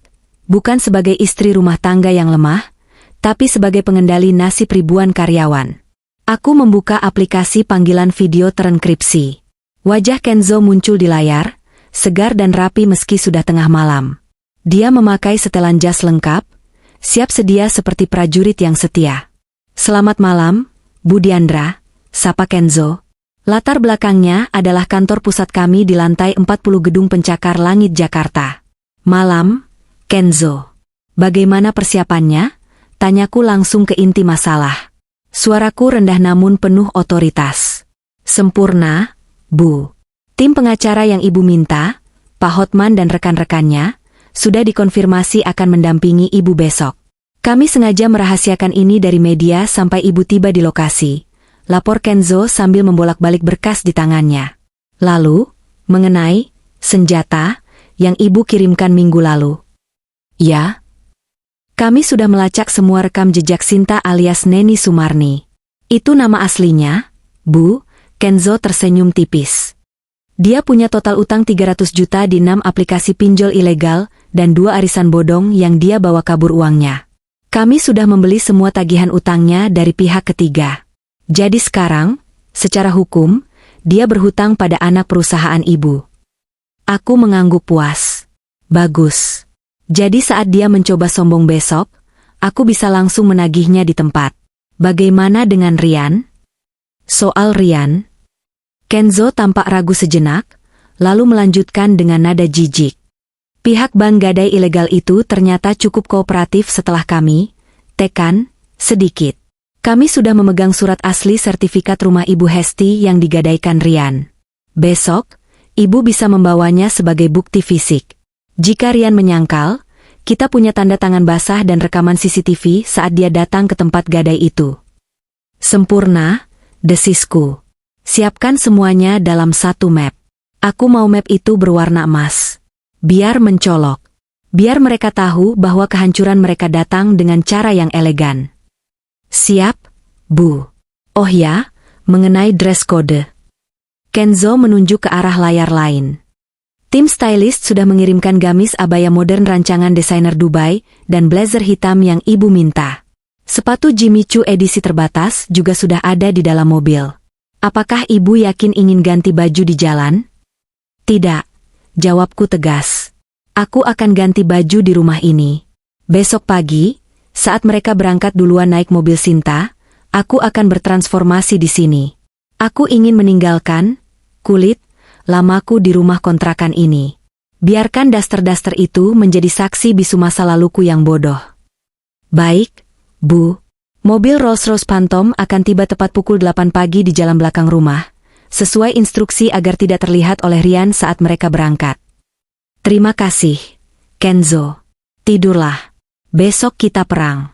bukan sebagai istri rumah tangga yang lemah, tapi sebagai pengendali nasib ribuan karyawan. Aku membuka aplikasi panggilan video terenkripsi. Wajah Kenzo muncul di layar, segar dan rapi meski sudah tengah malam. Dia memakai setelan jas lengkap, siap sedia seperti prajurit yang setia. "Selamat malam, Bu Diandra," sapa Kenzo. Latar belakangnya adalah kantor pusat kami di lantai 40 Gedung Pencakar Langit Jakarta. "Malam, Kenzo. Bagaimana persiapannya?" Tanyaku langsung ke inti masalah. Suaraku rendah namun penuh otoritas. "Sempurna, Bu. Tim pengacara yang Ibu minta, Pak Hotman dan rekan-rekannya, sudah dikonfirmasi akan mendampingi Ibu besok. Kami sengaja merahasiakan ini dari media sampai Ibu tiba di lokasi," lapor Kenzo sambil membolak-balik berkas di tangannya. "Lalu, mengenai senjata yang Ibu kirimkan minggu lalu." "Ya. Kami sudah melacak semua rekam jejak Sinta alias Neni Sumarni." "Itu nama aslinya, Bu?" Kenzo tersenyum tipis. "Dia punya total utang 300 juta di 6 aplikasi pinjol ilegal dan 2 arisan bodong yang dia bawa kabur uangnya. Kami sudah membeli semua tagihan utangnya dari pihak ketiga. Jadi sekarang, secara hukum, dia berhutang pada anak perusahaan Ibu." Aku mengangguk puas. Bagus. Jadi saat dia mencoba sombong besok, aku bisa langsung menagihnya di tempat. Bagaimana dengan Rian? "Soal Rian?" Kenzo tampak ragu sejenak, lalu melanjutkan dengan nada jijik. "Pihak bank gadai ilegal itu ternyata cukup kooperatif setelah kami tekan sedikit. Kami sudah memegang surat asli sertifikat rumah Ibu Hesti yang digadaikan Rian. Besok, Ibu bisa membawanya sebagai bukti fisik. Jika Rian menyangkal, kita punya tanda tangan basah dan rekaman CCTV saat dia datang ke tempat gadai itu." "Sempurna," desisku. "Siapkan semuanya dalam satu map. Aku mau map itu berwarna emas. Biar mencolok. Biar mereka tahu bahwa kehancuran mereka datang dengan cara yang elegan." "Siap, Bu." "Oh ya, mengenai dress code." Kenzo menunjuk ke arah layar lain. "Tim stylist sudah mengirimkan gamis abaya modern rancangan desainer Dubai dan blazer hitam yang Ibu minta. Sepatu Jimmy Choo edisi terbatas juga sudah ada di dalam mobil. Apakah Ibu yakin ingin ganti baju di jalan?" "Tidak," jawabku tegas. "Aku akan ganti baju di rumah ini. Besok pagi, saat mereka berangkat duluan naik mobil Sinta, aku akan bertransformasi di sini. Aku ingin meninggalkan kulit lamaku di rumah kontrakan ini. Biarkan daster-daster itu menjadi saksi bisu masa laluku yang bodoh." "Baik, Bu." Mobil Rolls-Royce Phantom akan tiba tepat pukul 8 pagi di jalan belakang rumah, sesuai instruksi agar tidak terlihat oleh Rian saat mereka berangkat. "Terima kasih, Kenzo. Tidurlah. Besok kita perang."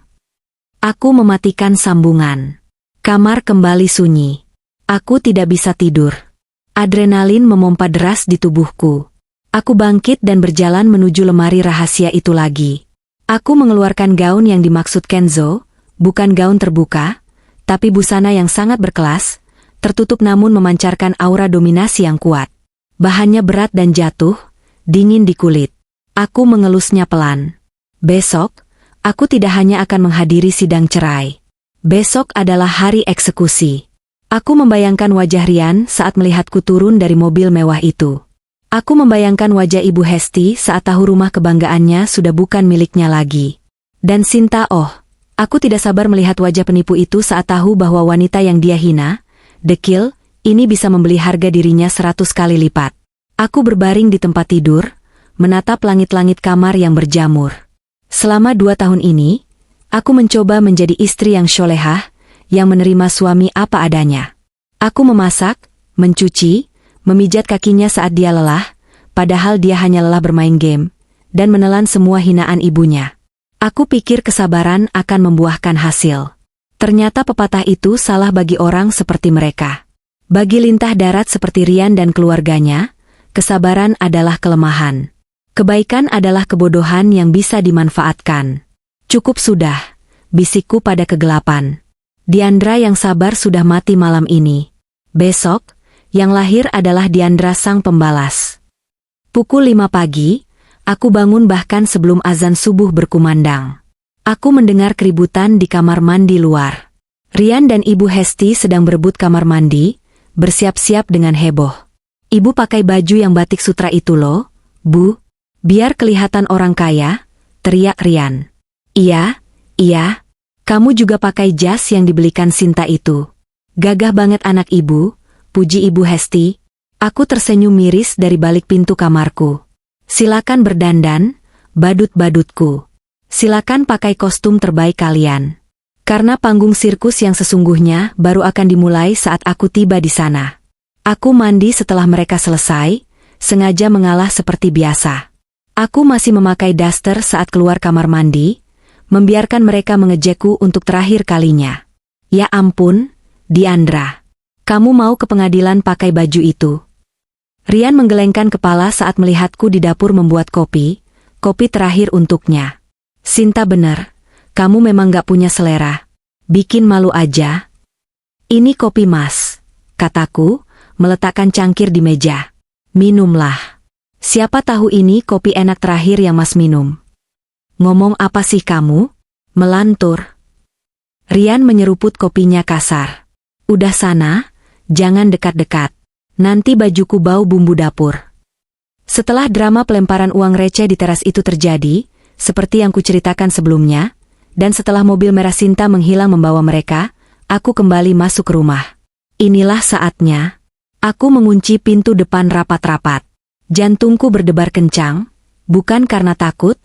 Aku mematikan sambungan. Kamar kembali sunyi. Aku tidak bisa tidur. Adrenalin memompa deras di tubuhku. Aku bangkit dan berjalan menuju lemari rahasia itu lagi. Aku mengeluarkan gaun yang dimaksud Kenzo, bukan gaun terbuka, tapi busana yang sangat berkelas, tertutup namun memancarkan aura dominasi yang kuat. Bahannya berat dan jatuh, dingin di kulit. Aku mengelusnya pelan. Besok, aku tidak hanya akan menghadiri sidang cerai. Besok adalah hari eksekusi. Aku membayangkan wajah Rian saat melihatku turun dari mobil mewah itu. Aku membayangkan wajah Ibu Hesti saat tahu rumah kebanggaannya sudah bukan miliknya lagi. Dan Sinta, aku tidak sabar melihat wajah penipu itu saat tahu bahwa wanita yang dia hina, dekil, ini bisa membeli harga dirinya 100 kali lipat. Aku berbaring di tempat tidur, menatap langit-langit kamar yang berjamur. Selama 2 tahun ini, Aku mencoba menjadi istri yang sholehah, yang menerima suami apa adanya. Aku memasak, mencuci, memijat kakinya saat dia lelah, padahal dia hanya lelah bermain game, dan menelan semua hinaan ibunya. Aku pikir kesabaran akan membuahkan hasil. Ternyata pepatah itu salah bagi orang seperti mereka. Bagi lintah darat seperti Rian dan keluarganya, kesabaran adalah kelemahan. Kebaikan adalah kebodohan yang bisa dimanfaatkan. Cukup sudah, bisikku pada kegelapan. Diandra yang sabar sudah mati malam ini. Besok, yang lahir adalah Diandra sang pembalas. Pukul 5 pagi, aku bangun bahkan sebelum azan subuh berkumandang. Aku mendengar keributan di kamar mandi luar. Rian dan Ibu Hesti sedang berebut kamar mandi, bersiap-siap dengan heboh. Ibu pakai baju yang batik sutra itu loh, Bu. Biar kelihatan orang kaya, teriak Rian. Iya, iya. Kamu juga pakai jas yang dibelikan Sinta itu. Gagah banget anak ibu, puji Ibu Hesti. Aku tersenyum miris dari balik pintu kamarku. Silakan berdandan, badut-badutku. Silakan pakai kostum terbaik kalian. Karena panggung sirkus yang sesungguhnya baru akan dimulai saat aku tiba di sana. Aku mandi setelah mereka selesai, sengaja mengalah seperti biasa. Aku masih memakai daster saat keluar kamar mandi, membiarkan mereka mengejekku untuk terakhir kalinya. Ya ampun, Diandra. Kamu mau ke pengadilan pakai baju itu? Rian menggelengkan kepala saat melihatku di dapur membuat kopi terakhir untuknya. Sinta bener, kamu memang gak punya selera. Bikin malu aja. Ini kopi Mas, kataku, meletakkan cangkir di meja. Minumlah. Siapa tahu ini kopi enak terakhir yang Mas minum. Ngomong apa sih kamu? Melantur. Rian menyeruput kopinya kasar. Udah sana, jangan dekat-dekat. Nanti bajuku bau bumbu dapur. Setelah drama pelemparan uang receh di teras itu terjadi, seperti yang kuceritakan sebelumnya, dan setelah mobil merah Sinta menghilang membawa mereka, aku kembali masuk ke rumah. Inilah saatnya. Aku mengunci pintu depan rapat-rapat. Jantungku berdebar kencang, bukan karena takut,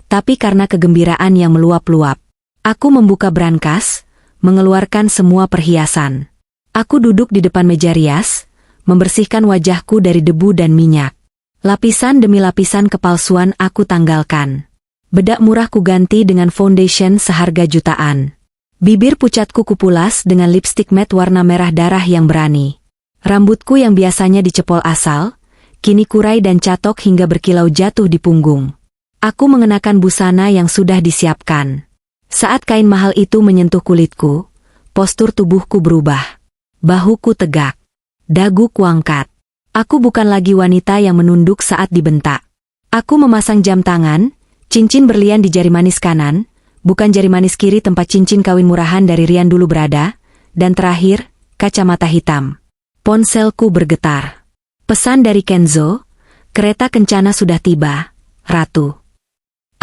tapi karena kegembiraan yang meluap-luap. Aku membuka brankas, mengeluarkan semua perhiasan. Aku duduk di depan meja rias, membersihkan wajahku dari debu dan minyak. Lapisan demi lapisan kepalsuan aku tanggalkan. Bedak murah ku ganti dengan foundation seharga jutaan. Bibir pucatku kupulas dengan lipstik matte warna merah darah yang berani. Rambutku yang biasanya dicepol asal, kini kurai dan catok hingga berkilau jatuh di punggung. Aku mengenakan busana yang sudah disiapkan. Saat kain mahal itu menyentuh kulitku, postur tubuhku berubah. Bahuku tegak. Dagu kuangkat. Aku bukan lagi wanita yang menunduk saat dibentak. Aku memasang jam tangan, cincin berlian di jari manis kanan, bukan jari manis kiri tempat cincin kawin murahan dari Rian dulu berada, dan terakhir, kacamata hitam. Ponselku bergetar. Pesan dari Kenzo, kereta kencana sudah tiba, Ratu.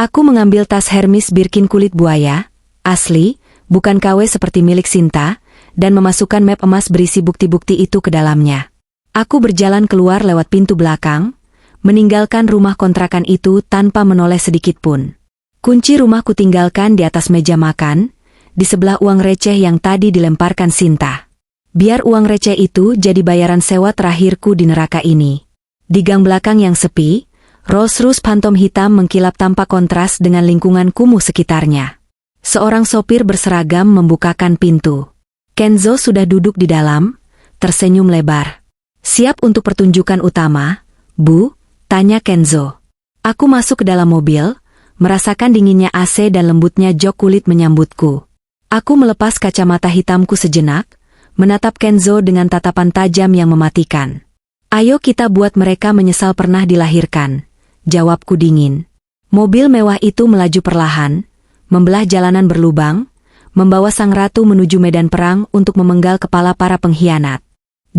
Aku mengambil tas Hermes Birkin kulit buaya, asli, bukan KW seperti milik Sinta, dan memasukkan map emas berisi bukti-bukti itu ke dalamnya. Aku berjalan keluar lewat pintu belakang, meninggalkan rumah kontrakan itu tanpa menoleh sedikit pun. Kunci rumah kutinggalkan di atas meja makan, di sebelah uang receh yang tadi dilemparkan Sinta. Biar uang receh itu jadi bayaran sewa terakhirku di neraka ini. Di gang belakang yang sepi, Rolls-Royce Phantom hitam mengkilap tanpa kontras dengan lingkungan kumuh sekitarnya. Seorang sopir berseragam membukakan pintu. Kenzo sudah duduk di dalam, tersenyum lebar. Siap untuk pertunjukan utama, Bu? Tanya Kenzo. Aku masuk ke dalam mobil, merasakan dinginnya AC dan lembutnya jok kulit menyambutku. Aku melepas kacamata hitamku sejenak, menatap Kenzo dengan tatapan tajam yang mematikan. Ayo kita buat mereka menyesal pernah dilahirkan, jawabku dingin. Mobil mewah itu melaju perlahan, membelah jalanan berlubang, membawa sang ratu menuju medan perang untuk memenggal kepala para pengkhianat.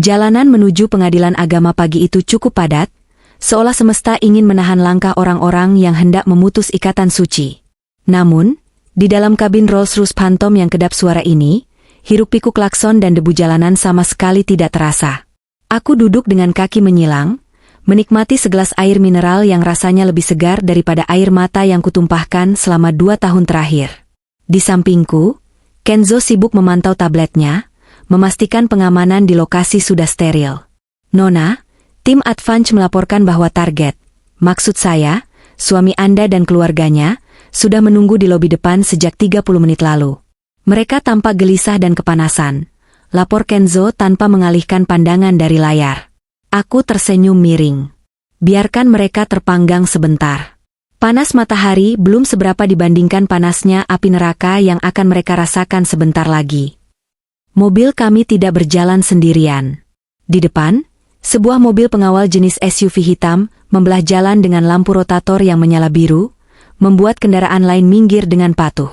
Jalanan menuju pengadilan agama pagi itu cukup padat, seolah semesta ingin menahan langkah orang-orang yang hendak memutus ikatan suci. Namun, di dalam kabin Rolls-Royce Phantom yang kedap suara ini, hiruk-pikuk klakson dan debu jalanan sama sekali tidak terasa. Aku duduk dengan kaki menyilang, menikmati segelas air mineral yang rasanya lebih segar daripada air mata yang kutumpahkan selama 2 tahun terakhir. Di sampingku, Kenzo sibuk memantau tabletnya, memastikan pengamanan di lokasi sudah steril. Nona, tim Advance melaporkan bahwa target, maksud saya, suami Anda dan keluarganya, sudah menunggu di lobi depan sejak 30 menit lalu. Mereka tampak gelisah dan kepanasan, lapor Kenzo tanpa mengalihkan pandangan dari layar. Aku tersenyum miring. Biarkan mereka terpanggang sebentar. Panas matahari belum seberapa dibandingkan panasnya api neraka yang akan mereka rasakan sebentar lagi. Mobil kami tidak berjalan sendirian. Di depan, sebuah mobil pengawal jenis SUV hitam membelah jalan dengan lampu rotator yang menyala biru, membuat kendaraan lain minggir dengan patuh.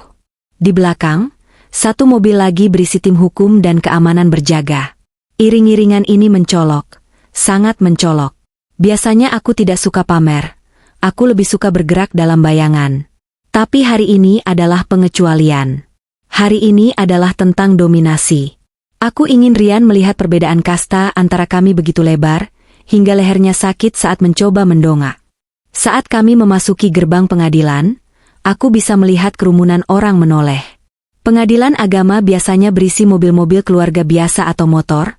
Di belakang, satu mobil lagi berisi tim hukum dan keamanan berjaga. Iring-iringan ini mencolok, sangat mencolok. Biasanya aku tidak suka pamer. Aku lebih suka bergerak dalam bayangan. Tapi hari ini adalah pengecualian. Hari ini adalah tentang dominasi. Aku ingin Rian melihat perbedaan kasta antara kami begitu lebar, hingga lehernya sakit saat mencoba mendongak. Saat kami memasuki gerbang pengadilan, aku bisa melihat kerumunan orang menoleh. Pengadilan agama biasanya berisi mobil-mobil keluarga biasa atau motor,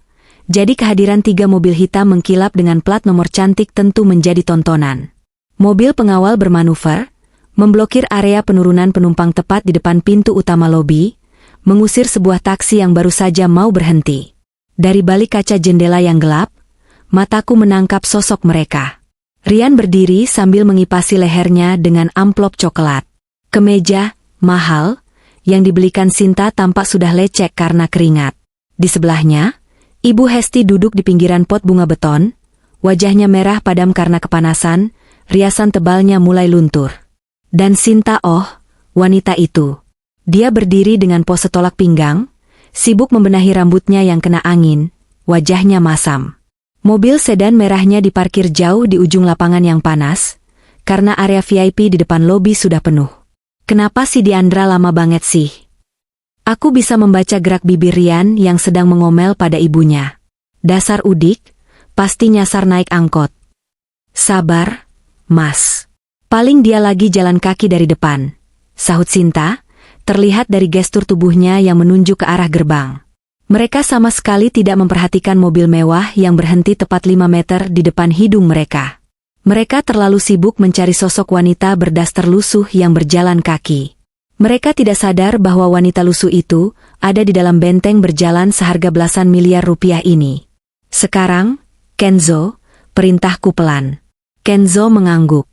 jadi kehadiran 3 mobil hitam mengkilap dengan plat nomor cantik tentu menjadi tontonan. Mobil pengawal bermanuver, memblokir area penurunan penumpang tepat di depan pintu utama lobi, mengusir sebuah taksi yang baru saja mau berhenti. Dari balik kaca jendela yang gelap, mataku menangkap sosok mereka. Rian berdiri sambil mengipasi lehernya dengan amplop coklat. Kemeja, mahal, yang dibelikan Sinta tampak sudah lecek karena keringat. Di sebelahnya, Ibu Hesti duduk di pinggiran pot bunga beton, wajahnya merah padam karena kepanasan, riasan tebalnya mulai luntur. Dan Sinta, wanita itu. Dia berdiri dengan pose tolak pinggang, sibuk membenahi rambutnya yang kena angin, wajahnya masam. Mobil sedan merahnya diparkir jauh di ujung lapangan yang panas, karena area VIP di depan lobi sudah penuh. Kenapa si Diandra lama banget sih? Aku bisa membaca gerak bibir Rian yang sedang mengomel pada ibunya. Dasar udik, pasti nyasar naik angkot. Sabar, Mas. Paling dia lagi jalan kaki dari depan, sahut Sinta, terlihat dari gestur tubuhnya yang menunjuk ke arah gerbang. Mereka sama sekali tidak memperhatikan mobil mewah yang berhenti tepat 5 meter di depan hidung mereka. Mereka terlalu sibuk mencari sosok wanita berdaster lusuh yang berjalan kaki. Mereka tidak sadar bahwa wanita lusuh itu ada di dalam benteng berjalan seharga belasan miliar rupiah ini. Sekarang, Kenzo, perintahku pelan. Kenzo mengangguk.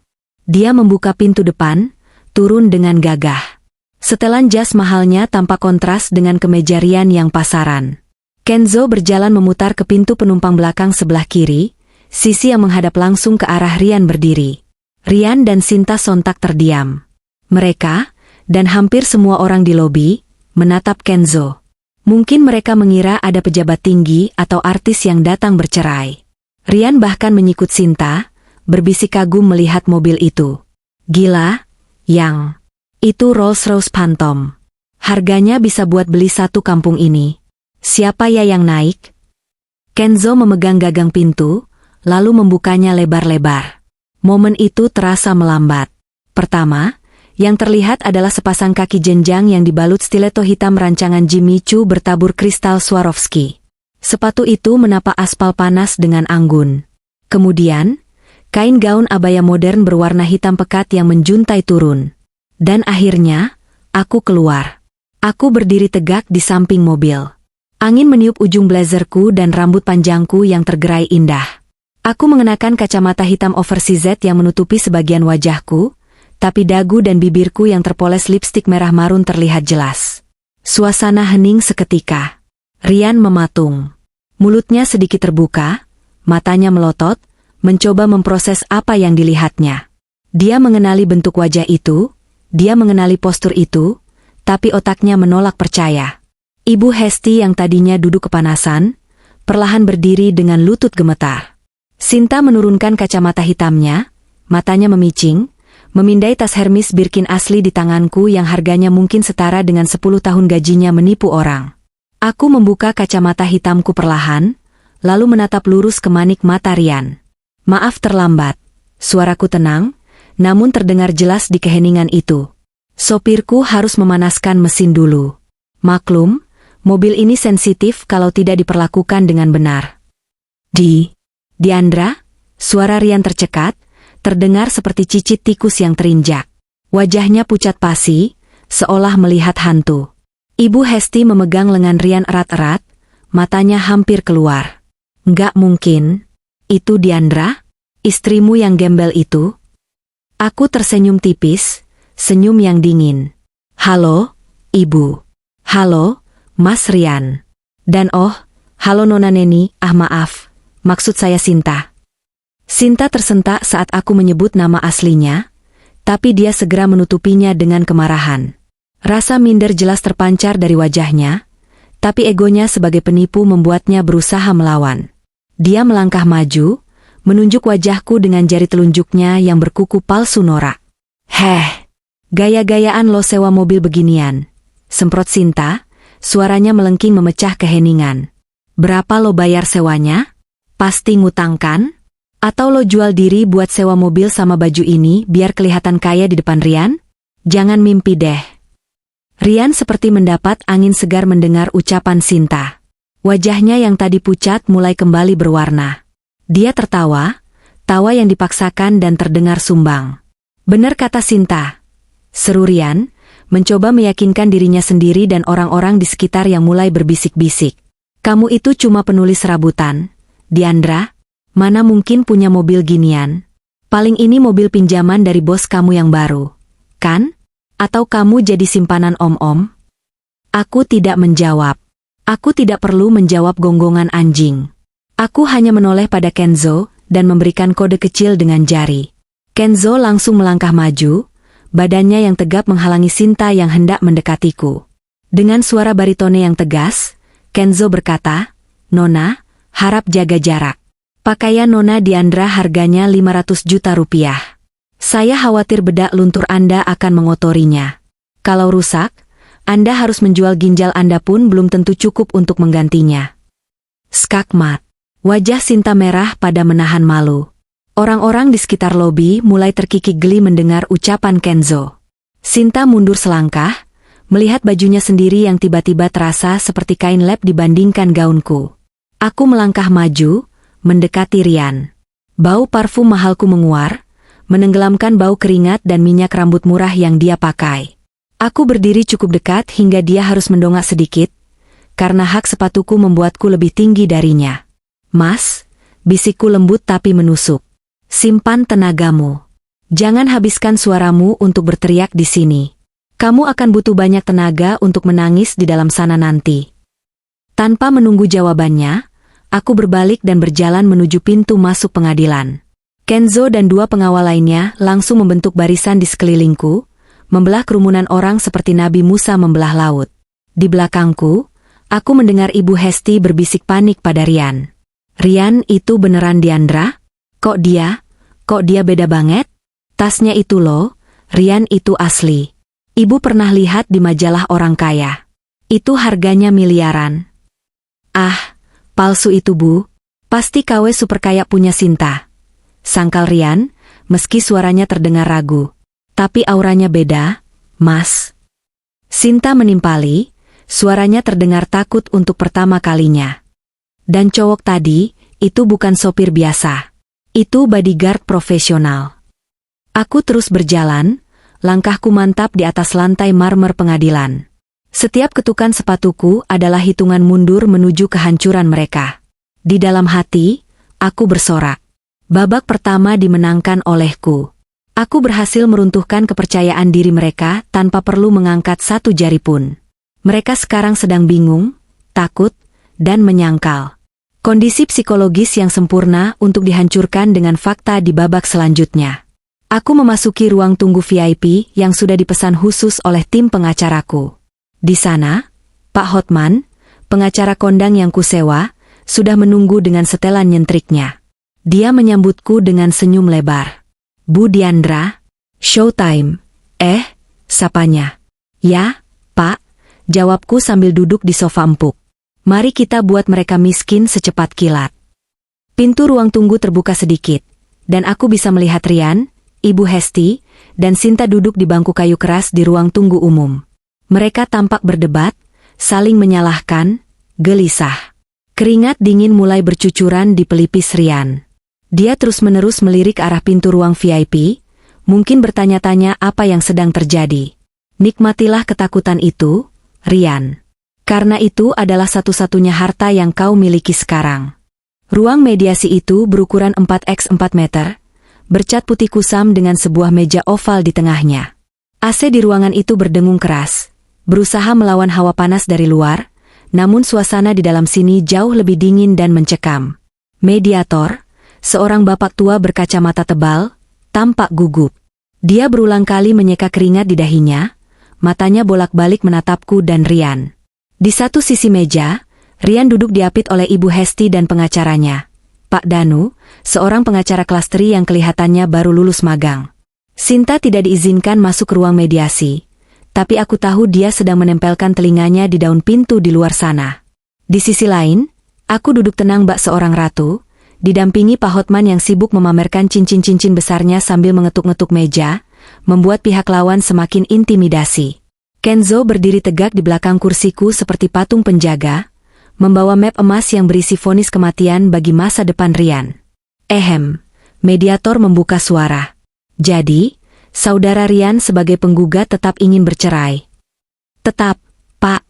Dia membuka pintu depan, turun dengan gagah. Setelan jas mahalnya tampak kontras dengan kemeja Rian yang pasaran. Kenzo berjalan memutar ke pintu penumpang belakang sebelah kiri, sisi yang menghadap langsung ke arah Rian berdiri. Rian dan Sinta sontak terdiam. Mereka, dan hampir semua orang di lobi, menatap Kenzo. Mungkin mereka mengira ada pejabat tinggi atau artis yang datang bercerai. Rian bahkan menyikut Sinta, berbisik kagum melihat mobil itu. Gila, Yang. Itu Rolls-Royce Phantom. Harganya bisa buat beli satu kampung ini. Siapa ya yang naik? Kenzo memegang gagang pintu, lalu membukanya lebar-lebar. Momen itu terasa melambat. Pertama, yang terlihat adalah sepasang kaki jenjang yang dibalut stiletto hitam rancangan Jimmy Choo bertabur kristal Swarovski. Sepatu itu menapak aspal panas dengan anggun. Kemudian, kain gaun abaya modern berwarna hitam pekat yang menjuntai turun. Dan akhirnya, aku keluar. Aku berdiri tegak di samping mobil. Angin meniup ujung blazerku dan rambut panjangku yang tergerai indah. Aku mengenakan kacamata hitam oversized yang menutupi sebagian wajahku, tapi dagu dan bibirku yang terpoles lipstik merah marun terlihat jelas. Suasana hening seketika. Rian mematung. Mulutnya sedikit terbuka, matanya melotot, mencoba memproses apa yang dilihatnya. Dia mengenali bentuk wajah itu, dia mengenali postur itu, tapi otaknya menolak percaya. Ibu Hesti yang tadinya duduk kepanasan, perlahan berdiri dengan lutut gemetar. Sinta menurunkan kacamata hitamnya, matanya memicing, memindai tas Hermes Birkin asli di tanganku yang harganya mungkin setara dengan 10 tahun gajinya menipu orang. Aku membuka kacamata hitamku perlahan, lalu menatap lurus ke manik mata Rian. Maaf terlambat. Suaraku tenang, namun terdengar jelas di keheningan itu. Sopirku harus memanaskan mesin dulu. Maklum, mobil ini sensitif kalau tidak diperlakukan dengan benar. Diandra, suara Rian tercekat, terdengar seperti cicit tikus yang terinjak. Wajahnya pucat pasi, seolah melihat hantu. Ibu Hesti memegang lengan Rian erat-erat, matanya hampir keluar. Nggak mungkin. Itu Diandra? Istrimu yang gembel itu? Aku tersenyum tipis, senyum yang dingin. Halo, Ibu. Halo, Mas Rian. Dan halo Nona Neni, maaf, maksud saya Sinta. Sinta tersentak saat aku menyebut nama aslinya, tapi dia segera menutupinya dengan kemarahan. Rasa minder jelas terpancar dari wajahnya, tapi egonya sebagai penipu membuatnya berusaha melawan. Dia melangkah maju, menunjuk wajahku dengan jari telunjuknya yang berkuku palsu norak. Gaya-gayaan lo sewa mobil beginian, semprot Sinta, suaranya melengking memecah keheningan. Berapa lo bayar sewanya? Pasti ngutang kan? Atau lo jual diri buat sewa mobil sama baju ini biar kelihatan kaya di depan Rian? Jangan mimpi deh. Rian seperti mendapat angin segar mendengar ucapan Sinta. Wajahnya yang tadi pucat mulai kembali berwarna. Dia tertawa, tawa yang dipaksakan dan terdengar sumbang. Benar kata Sinta, seru Rian, mencoba meyakinkan dirinya sendiri dan orang-orang di sekitar yang mulai berbisik-bisik. Kamu itu cuma penulis serabutan, Diandra. Mana mungkin punya mobil ginian? Paling ini mobil pinjaman dari bos kamu yang baru, kan? Atau kamu jadi simpanan om-om? Aku tidak menjawab. Aku tidak perlu menjawab gonggongan anjing. Aku hanya menoleh pada Kenzo dan memberikan kode kecil dengan jari. Kenzo langsung melangkah maju, badannya yang tegap menghalangi Sinta yang hendak mendekatiku. Dengan suara baritone yang tegas, Kenzo berkata, "Nona, harap jaga jarak. Pakaian Nona Diandra harganya 500 juta rupiah. Saya khawatir bedak luntur Anda akan mengotorinya. Kalau rusak, Anda harus menjual ginjal Anda pun belum tentu cukup untuk menggantinya." Skakmat. Wajah Sinta merah pada menahan malu. Orang-orang di sekitar lobi mulai terkikik geli mendengar ucapan Kenzo. Sinta mundur selangkah, melihat bajunya sendiri yang tiba-tiba terasa seperti kain lap dibandingkan gaunku. Aku melangkah maju, mendekati Rian. Bau parfum mahalku menguar, menenggelamkan bau keringat dan minyak rambut murah yang dia pakai. Aku berdiri cukup dekat hingga dia harus mendongak sedikit, karena hak sepatuku membuatku lebih tinggi darinya. "Mas," bisikku lembut tapi menusuk. "Simpan tenagamu. Jangan habiskan suaramu untuk berteriak di sini. Kamu akan butuh banyak tenaga untuk menangis di dalam sana nanti." Tanpa menunggu jawabannya, aku berbalik dan berjalan menuju pintu masuk pengadilan. Kenzo dan dua pengawal lainnya langsung membentuk barisan di sekelilingku, membelah kerumunan orang seperti Nabi Musa membelah laut. Di belakangku, aku mendengar Ibu Hesti berbisik panik pada Rian. "Rian, itu beneran Diandra? Kok dia beda banget? Tasnya itu loh, Rian itu asli. Ibu pernah lihat di majalah orang kaya. Itu harganya miliaran." Palsu itu Bu. Pasti KW super kaya punya Sinta," sangkal Rian, meski suaranya terdengar ragu. "Tapi auranya beda, Mas." Sinta menimpali, suaranya terdengar takut untuk pertama kalinya. "Dan cowok tadi, itu bukan sopir biasa. Itu bodyguard profesional." Aku terus berjalan, langkahku mantap di atas lantai marmer pengadilan. Setiap ketukan sepatuku adalah hitungan mundur menuju kehancuran mereka. Di dalam hati, aku bersorak. Babak pertama dimenangkan olehku. Aku berhasil meruntuhkan kepercayaan diri mereka tanpa perlu mengangkat satu jari pun. Mereka sekarang sedang bingung, takut, dan menyangkal. Kondisi psikologis yang sempurna untuk dihancurkan dengan fakta di babak selanjutnya. Aku memasuki ruang tunggu VIP yang sudah dipesan khusus oleh tim pengacaraku. Di sana, Pak Hotman, pengacara kondang yang kusewa, sudah menunggu dengan setelan nyentriknya. Dia menyambutku dengan senyum lebar. "Bu Diandra, showtime." Sapanya. "Ya, Pak," jawabku sambil duduk di sofa empuk. "Mari kita buat mereka miskin secepat kilat." Pintu ruang tunggu terbuka sedikit, dan aku bisa melihat Rian, Ibu Hesti, dan Sinta duduk di bangku kayu keras di ruang tunggu umum. Mereka tampak berdebat, saling menyalahkan, gelisah. Keringat dingin mulai bercucuran di pelipis Rian. Dia terus-menerus melirik arah pintu ruang VIP, mungkin bertanya-tanya apa yang sedang terjadi. Nikmatilah ketakutan itu, Rian. Karena itu adalah satu-satunya harta yang kau miliki sekarang. Ruang mediasi itu berukuran 4x4 meter, bercat putih kusam dengan sebuah meja oval di tengahnya. AC di ruangan itu berdengung keras, berusaha melawan hawa panas dari luar, namun suasana di dalam sini jauh lebih dingin dan mencekam. Mediator, seorang bapak tua berkacamata tebal, tampak gugup. Dia berulang kali menyeka keringat di dahinya, matanya bolak-balik menatapku dan Rian. Di satu sisi meja, Rian duduk diapit oleh Ibu Hesti dan pengacaranya, Pak Danu, seorang pengacara kelas 3 yang kelihatannya baru lulus magang. Sinta tidak diizinkan masuk ke ruang mediasi, tapi aku tahu dia sedang menempelkan telinganya di daun pintu di luar sana. Di sisi lain, aku duduk tenang bak seorang ratu, didampingi Pak Hotman yang sibuk memamerkan cincin-cincin besarnya sambil mengetuk-ngetuk meja, membuat pihak lawan semakin intimidasi. Kenzo berdiri tegak di belakang kursiku seperti patung penjaga, membawa map emas yang berisi vonis kematian bagi masa depan Rian. Mediator membuka suara. Jadi, saudara Rian sebagai penggugat tetap ingin bercerai. Tetap, Pak.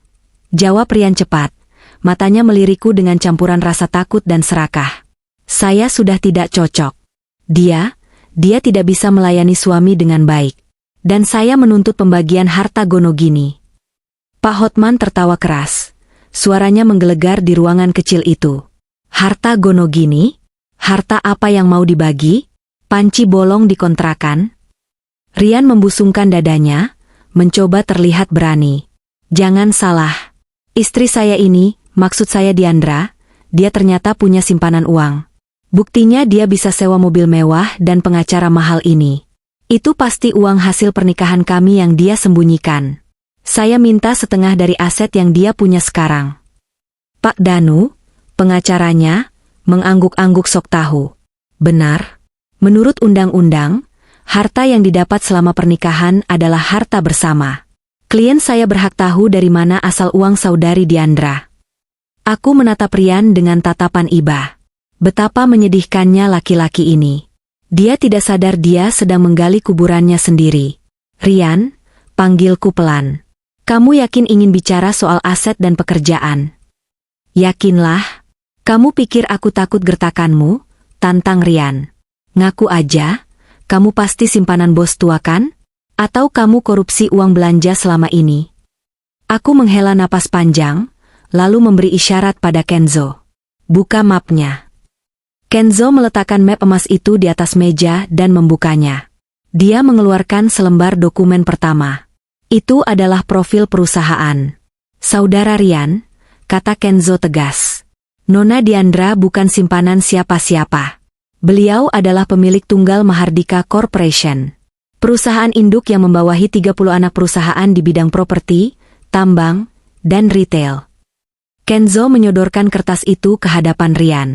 Jawab Rian cepat. Matanya melirikku dengan campuran rasa takut dan serakah. Saya sudah tidak cocok. Dia tidak bisa melayani suami dengan baik. Dan saya menuntut pembagian harta Gonogini. Pak Hotman tertawa keras. Suaranya menggelegar di ruangan kecil itu. Harta Gonogini? Harta apa yang mau dibagi? Panci bolong di kontrakan? Rian membusungkan dadanya, mencoba terlihat berani. Jangan salah. Istri saya ini, maksud saya Diandra, dia ternyata punya simpanan uang. Buktinya dia bisa sewa mobil mewah dan pengacara mahal ini. Itu pasti uang hasil pernikahan kami yang dia sembunyikan. Saya minta setengah dari aset yang dia punya sekarang. Pak Danu, pengacaranya, mengangguk-angguk sok tahu. Benar. Menurut undang-undang, harta yang didapat selama pernikahan adalah harta bersama. Klien saya berhak tahu dari mana asal uang saudari Diandra. Aku menatap Rian dengan tatapan iba. Betapa menyedihkannya laki-laki ini. Dia tidak sadar dia sedang menggali kuburannya sendiri. Rian, panggilku pelan. Kamu yakin ingin bicara soal aset dan pekerjaan? Yakinlah. Kamu pikir aku takut gertakanmu? Tantang Rian. Ngaku aja, kamu pasti simpanan bos tua kan? Atau kamu korupsi uang belanja selama ini? Aku menghela napas panjang, lalu memberi isyarat pada Kenzo. Buka mapnya. Kenzo meletakkan map emas itu di atas meja dan membukanya. Dia mengeluarkan selembar dokumen pertama. Itu adalah profil perusahaan. Saudara Rian, kata Kenzo tegas. Nona Diandra bukan simpanan siapa-siapa. Beliau adalah pemilik tunggal Mahardika Corporation. Perusahaan induk yang membawahi 30 anak perusahaan di bidang properti, tambang, dan retail. Kenzo menyodorkan kertas itu ke hadapan Rian.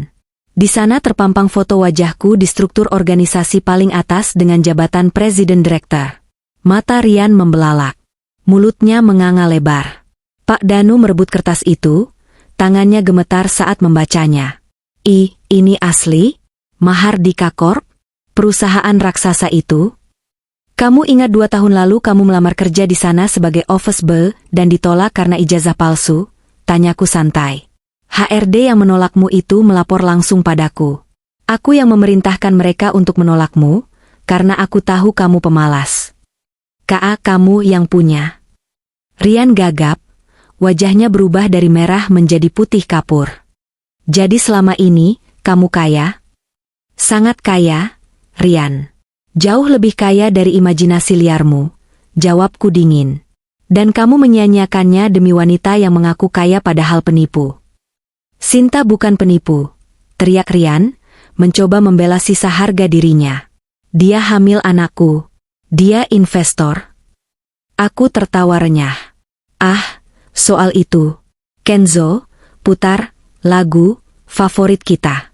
Di sana terpampang foto wajahku di struktur organisasi paling atas dengan jabatan Presiden Direktur. Mata Rian membelalak. Mulutnya menganga lebar. Pak Danu merebut kertas itu, tangannya gemetar saat membacanya. Ini asli? Mahardika Corp? Perusahaan raksasa itu? Kamu ingat 2 tahun lalu kamu melamar kerja di sana sebagai office boy dan ditolak karena ijazah palsu? Tanyaku santai. HRD yang menolakmu itu melapor langsung padaku. Aku yang memerintahkan mereka untuk menolakmu, karena aku tahu kamu pemalas. Kamu yang punya. Rian gagap, wajahnya berubah dari merah menjadi putih kapur. Jadi selama ini, kamu kaya? Sangat kaya, Rian. Jauh lebih kaya dari imajinasi liarmu, jawabku dingin. Dan kamu menyia-nyiakannya demi wanita yang mengaku kaya padahal penipu. Sinta bukan penipu, teriak Rian, mencoba membela sisa harga dirinya. Dia hamil anakku. Dia investor. Aku tertawa renyah. Soal itu. Kenzo, putar lagu favorit kita.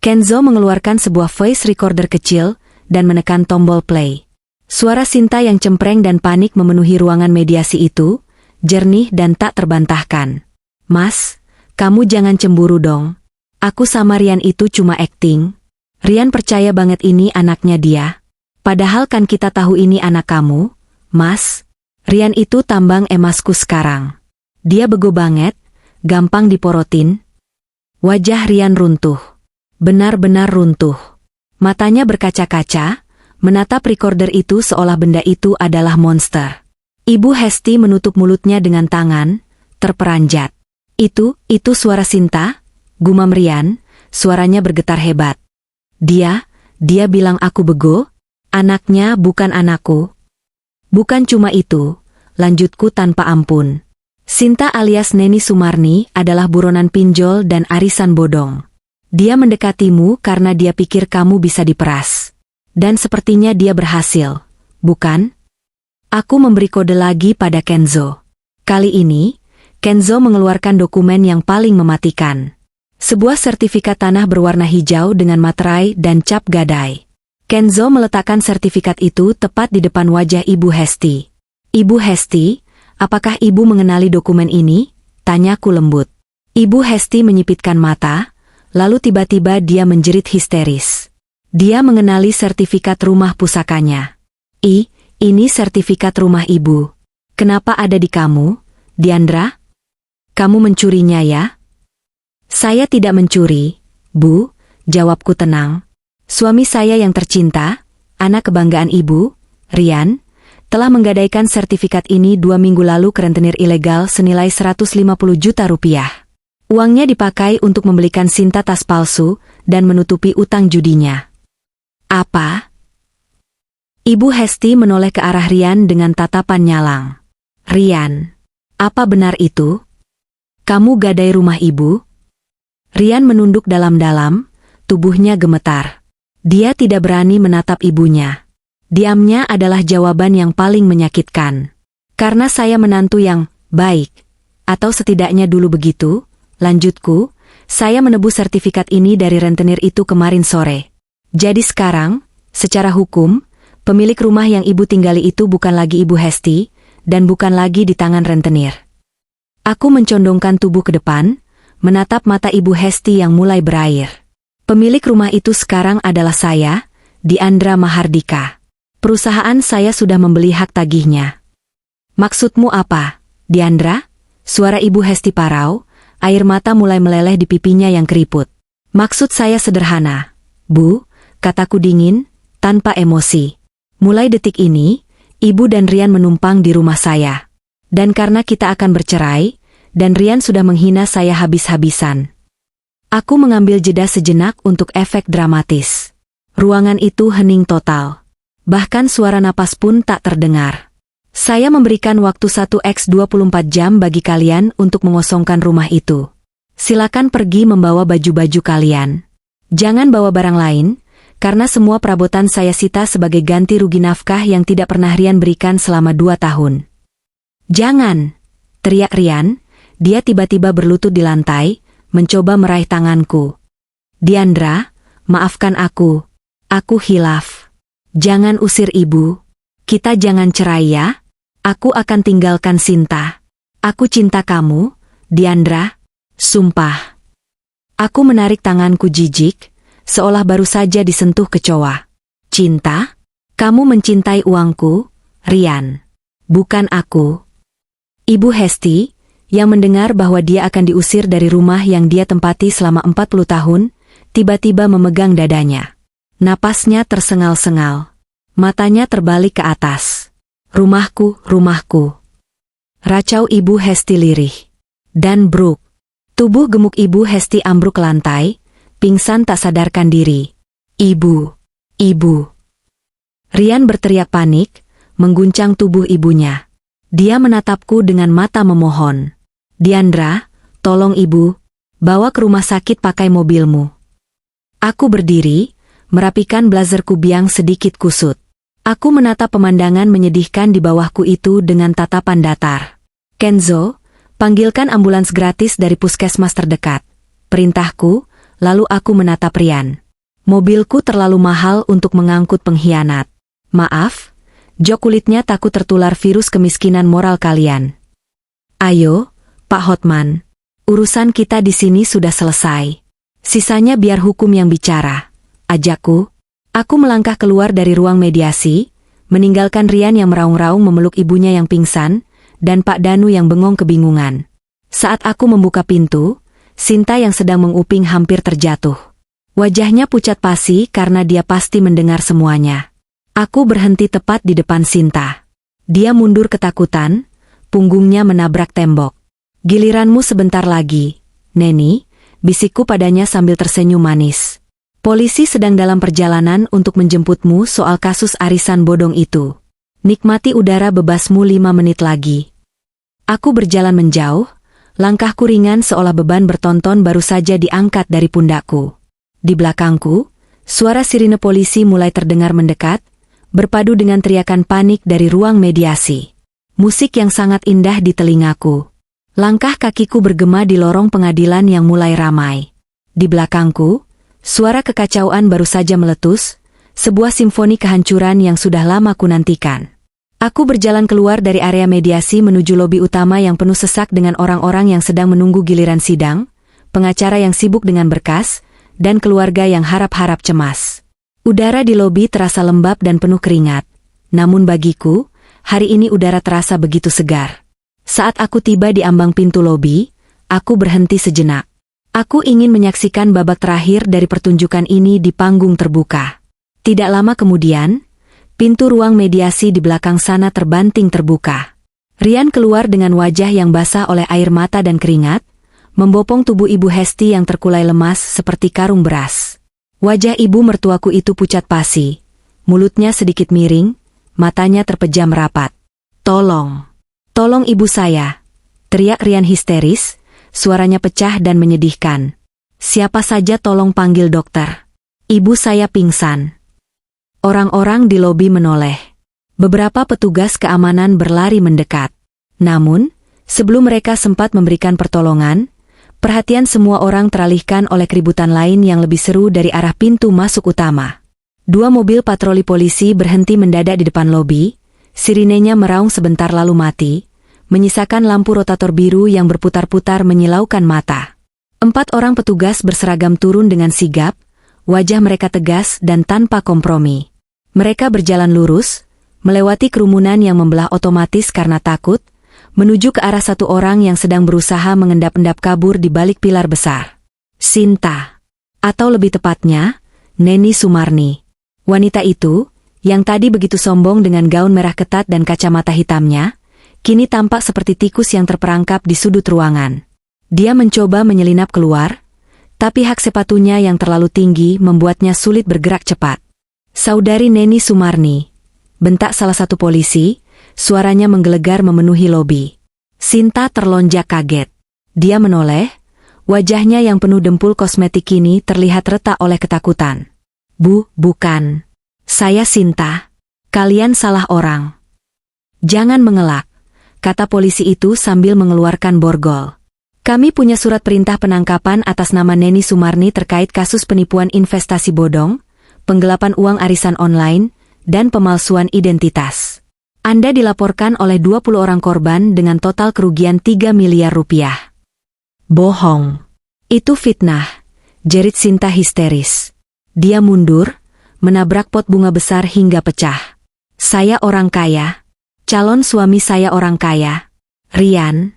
Kenzo mengeluarkan sebuah voice recorder kecil dan menekan tombol play. Suara Sinta yang cempreng dan panik memenuhi ruangan mediasi itu, jernih dan tak terbantahkan. "Mas, kamu jangan cemburu dong. Aku sama Rian itu cuma akting. Rian percaya banget ini anaknya dia. Padahal kan kita tahu ini anak kamu, Mas. Rian itu tambang emasku sekarang. Dia bego banget, gampang diporotin." Wajah Rian runtuh. Benar-benar runtuh. Matanya berkaca-kaca, menatap recorder itu seolah benda itu adalah monster. Ibu Hesti menutup mulutnya dengan tangan, terperanjat. Itu suara Sinta?" gumam Rian, suaranya bergetar hebat. Dia bilang aku bego? Anaknya bukan anakku." "Bukan cuma itu," lanjutku tanpa ampun. "Sinta alias Neni Sumarni adalah buronan pinjol dan arisan bodong. Dia mendekatimu karena dia pikir kamu bisa diperas. Dan sepertinya dia berhasil, bukan?" Aku memberi kode lagi pada Kenzo. Kali ini, Kenzo mengeluarkan dokumen yang paling mematikan. Sebuah sertifikat tanah berwarna hijau dengan materai dan cap gadai. Kenzo meletakkan sertifikat itu tepat di depan wajah Ibu Hesti. "Ibu Hesti, apakah Ibu mengenali dokumen ini?" tanyaku lembut. Ibu Hesti menyipitkan mata, lalu tiba-tiba dia menjerit histeris. Dia mengenali sertifikat rumah pusakanya. Ini sertifikat rumah Ibu. Kenapa ada di kamu, Diandra? Kamu mencurinya ya?" "Saya tidak mencuri, Bu," jawabku tenang. "Suami saya yang tercinta, anak kebanggaan Ibu, Rian, telah menggadaikan sertifikat ini 2 minggu lalu ke rentenir ilegal senilai 150 juta rupiah. Uangnya dipakai untuk membelikan Sinta tas palsu dan menutupi utang judinya." "Apa?" Ibu Hesti menoleh ke arah Rian dengan tatapan nyalang. "Rian, apa benar itu? Kamu gadai rumah Ibu?" Rian menunduk dalam-dalam, tubuhnya gemetar. Dia tidak berani menatap ibunya. Diamnya adalah jawaban yang paling menyakitkan. "Karena saya menantu yang baik. Atau setidaknya dulu begitu," lanjutku, "saya menebus sertifikat ini dari rentenir itu kemarin sore. Jadi sekarang, secara hukum, pemilik rumah yang Ibu tinggali itu bukan lagi Ibu Hesti, dan bukan lagi di tangan rentenir." Aku mencondongkan tubuh ke depan, menatap mata Ibu Hesti yang mulai berair. "Pemilik rumah itu sekarang adalah saya, Diandra Mahardika. Perusahaan saya sudah membeli hak tagihnya." "Maksudmu apa, Diandra?" Suara Ibu Hesti parau, air mata mulai meleleh di pipinya yang keriput. "Maksud saya sederhana, Bu," kataku dingin, tanpa emosi. "Mulai detik ini, Ibu dan Rian menumpang di rumah saya. Dan karena kita akan bercerai, dan Rian sudah menghina saya habis-habisan." Aku mengambil jeda sejenak untuk efek dramatis. Ruangan itu hening total. Bahkan suara napas pun tak terdengar. "Saya memberikan waktu 1x24 jam bagi kalian untuk mengosongkan rumah itu. Silakan pergi membawa baju-baju kalian. Jangan bawa barang lain, karena semua perabotan saya sita sebagai ganti rugi nafkah yang tidak pernah Rian berikan selama 2 tahun. "Jangan!" teriak Rian. Dia tiba-tiba berlutut di lantai, mencoba meraih tanganku. "Diandra, maafkan aku. Aku hilaf. Jangan usir Ibu. Kita jangan cerai ya. Aku akan tinggalkan Sinta. Aku cinta kamu, Diandra. Sumpah." Aku menarik tanganku jijik, seolah baru saja disentuh kecoa. "Cinta? Kamu mencintai uangku, Rian. Bukan aku." Ibu Hesti, yang mendengar bahwa dia akan diusir dari rumah yang dia tempati selama 40 tahun, tiba-tiba memegang dadanya. Napasnya tersengal-sengal. Matanya terbalik ke atas. "Rumahku, rumahku." Racau Ibu Hesti lirih. Dan bruk. Tubuh gemuk Ibu Hesti ambruk ke lantai, pingsan tak sadarkan diri. "Ibu! Ibu!" Rian berteriak panik, mengguncang tubuh ibunya. Dia menatapku dengan mata memohon. "Diandra, tolong Ibu, bawa ke rumah sakit pakai mobilmu." Aku berdiri, merapikan blazerku biang sedikit kusut. Aku menatap pemandangan menyedihkan di bawahku itu dengan tatapan datar. "Kenzo, panggilkan ambulans gratis dari puskesmas terdekat," perintahku, lalu aku menatap Rian. Mobilku terlalu mahal untuk mengangkut pengkhianat. Maaf, jok kulitnya takut tertular virus kemiskinan moral kalian. Ayo, Pak Hotman. Urusan kita di sini sudah selesai. Sisanya biar hukum yang bicara. Ajakku. Aku melangkah keluar dari ruang mediasi, meninggalkan Rian yang meraung-raung memeluk ibunya yang pingsan, dan Pak Danu yang bengong kebingungan. Saat aku membuka pintu, Sinta yang sedang menguping hampir terjatuh. Wajahnya pucat pasi karena dia pasti mendengar semuanya. Aku berhenti tepat di depan Sinta. Dia mundur ketakutan, punggungnya menabrak tembok. Giliranmu sebentar lagi, Neni, bisikku padanya sambil tersenyum manis. Polisi sedang dalam perjalanan untuk menjemputmu soal kasus arisan bodong itu. Nikmati udara bebasmu 5 menit lagi. Aku berjalan menjauh, langkahku ringan seolah beban bertonton baru saja diangkat dari pundakku. Di belakangku, suara sirine polisi mulai terdengar mendekat, berpadu dengan teriakan panik dari ruang mediasi. Musik yang sangat indah di telingaku. Langkah kakiku bergema di lorong pengadilan yang mulai ramai. Di belakangku, suara kekacauan baru saja meletus, sebuah simfoni kehancuran yang sudah lama kunantikan. Aku berjalan keluar dari area mediasi menuju lobi utama yang penuh sesak dengan orang-orang yang sedang menunggu giliran sidang, pengacara yang sibuk dengan berkas, dan keluarga yang harap-harap cemas. Udara di lobi terasa lembab dan penuh keringat. Namun bagiku, hari ini udara terasa begitu segar. Saat aku tiba di ambang pintu lobi, aku berhenti sejenak. Aku ingin menyaksikan babak terakhir dari pertunjukan ini di panggung terbuka. Tidak lama kemudian, pintu ruang mediasi di belakang sana terbanting terbuka. Rian keluar dengan wajah yang basah oleh air mata dan keringat, membopong tubuh Ibu Hesti yang terkulai lemas seperti karung beras. Wajah ibu mertuaku itu pucat pasi, mulutnya sedikit miring, matanya terpejam rapat. Tolong! Tolong ibu saya! Teriak Rian histeris, suaranya pecah dan menyedihkan. Siapa saja tolong panggil dokter. Ibu saya pingsan. Orang-orang di lobi menoleh. Beberapa petugas keamanan berlari mendekat. Namun, sebelum mereka sempat memberikan pertolongan, perhatian semua orang teralihkan oleh keributan lain yang lebih seru dari arah pintu masuk utama. 2 mobil patroli polisi berhenti mendadak di depan lobi, sirinenya meraung sebentar lalu mati, menyisakan lampu rotator biru yang berputar-putar menyilaukan mata. 4 orang petugas berseragam turun dengan sigap, wajah mereka tegas dan tanpa kompromi. Mereka berjalan lurus, melewati kerumunan yang membelah otomatis karena takut, menuju ke arah satu orang yang sedang berusaha mengendap-endap kabur di balik pilar besar. Sinta. Atau lebih tepatnya, Neni Sumarni. Wanita itu, yang tadi begitu sombong dengan gaun merah ketat dan kacamata hitamnya, kini tampak seperti tikus yang terperangkap di sudut ruangan. Dia mencoba menyelinap keluar, tapi hak sepatunya yang terlalu tinggi membuatnya sulit bergerak cepat. Saudari Neni Sumarni, bentak salah satu polisi, suaranya menggelegar memenuhi lobi. Sinta terlonjak kaget. Dia menoleh, wajahnya yang penuh dempul kosmetik kini terlihat retak oleh ketakutan. Bukan. Saya Sinta. Kalian salah orang. Jangan mengelak, kata polisi itu sambil mengeluarkan borgol. Kami punya surat perintah penangkapan atas nama Neni Sumarni terkait kasus penipuan investasi bodong, penggelapan uang arisan online, dan pemalsuan identitas. Anda dilaporkan oleh 20 orang korban dengan total kerugian 3 miliar rupiah. Bohong. Itu fitnah, jerit Sinta histeris. Dia mundur, menabrak pot bunga besar hingga pecah. Saya orang kaya. Calon suami saya orang kaya. Rian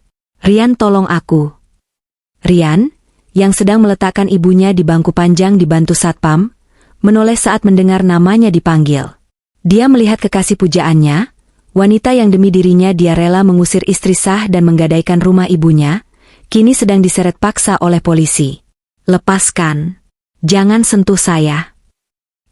tolong aku. Rian, yang sedang meletakkan ibunya di bangku panjang dibantu satpam, menoleh saat mendengar namanya dipanggil. Dia melihat kekasih pujaannya, wanita yang demi dirinya dia rela mengusir istri sah dan menggadaikan rumah ibunya, kini sedang diseret paksa oleh polisi. Lepaskan. Jangan sentuh saya.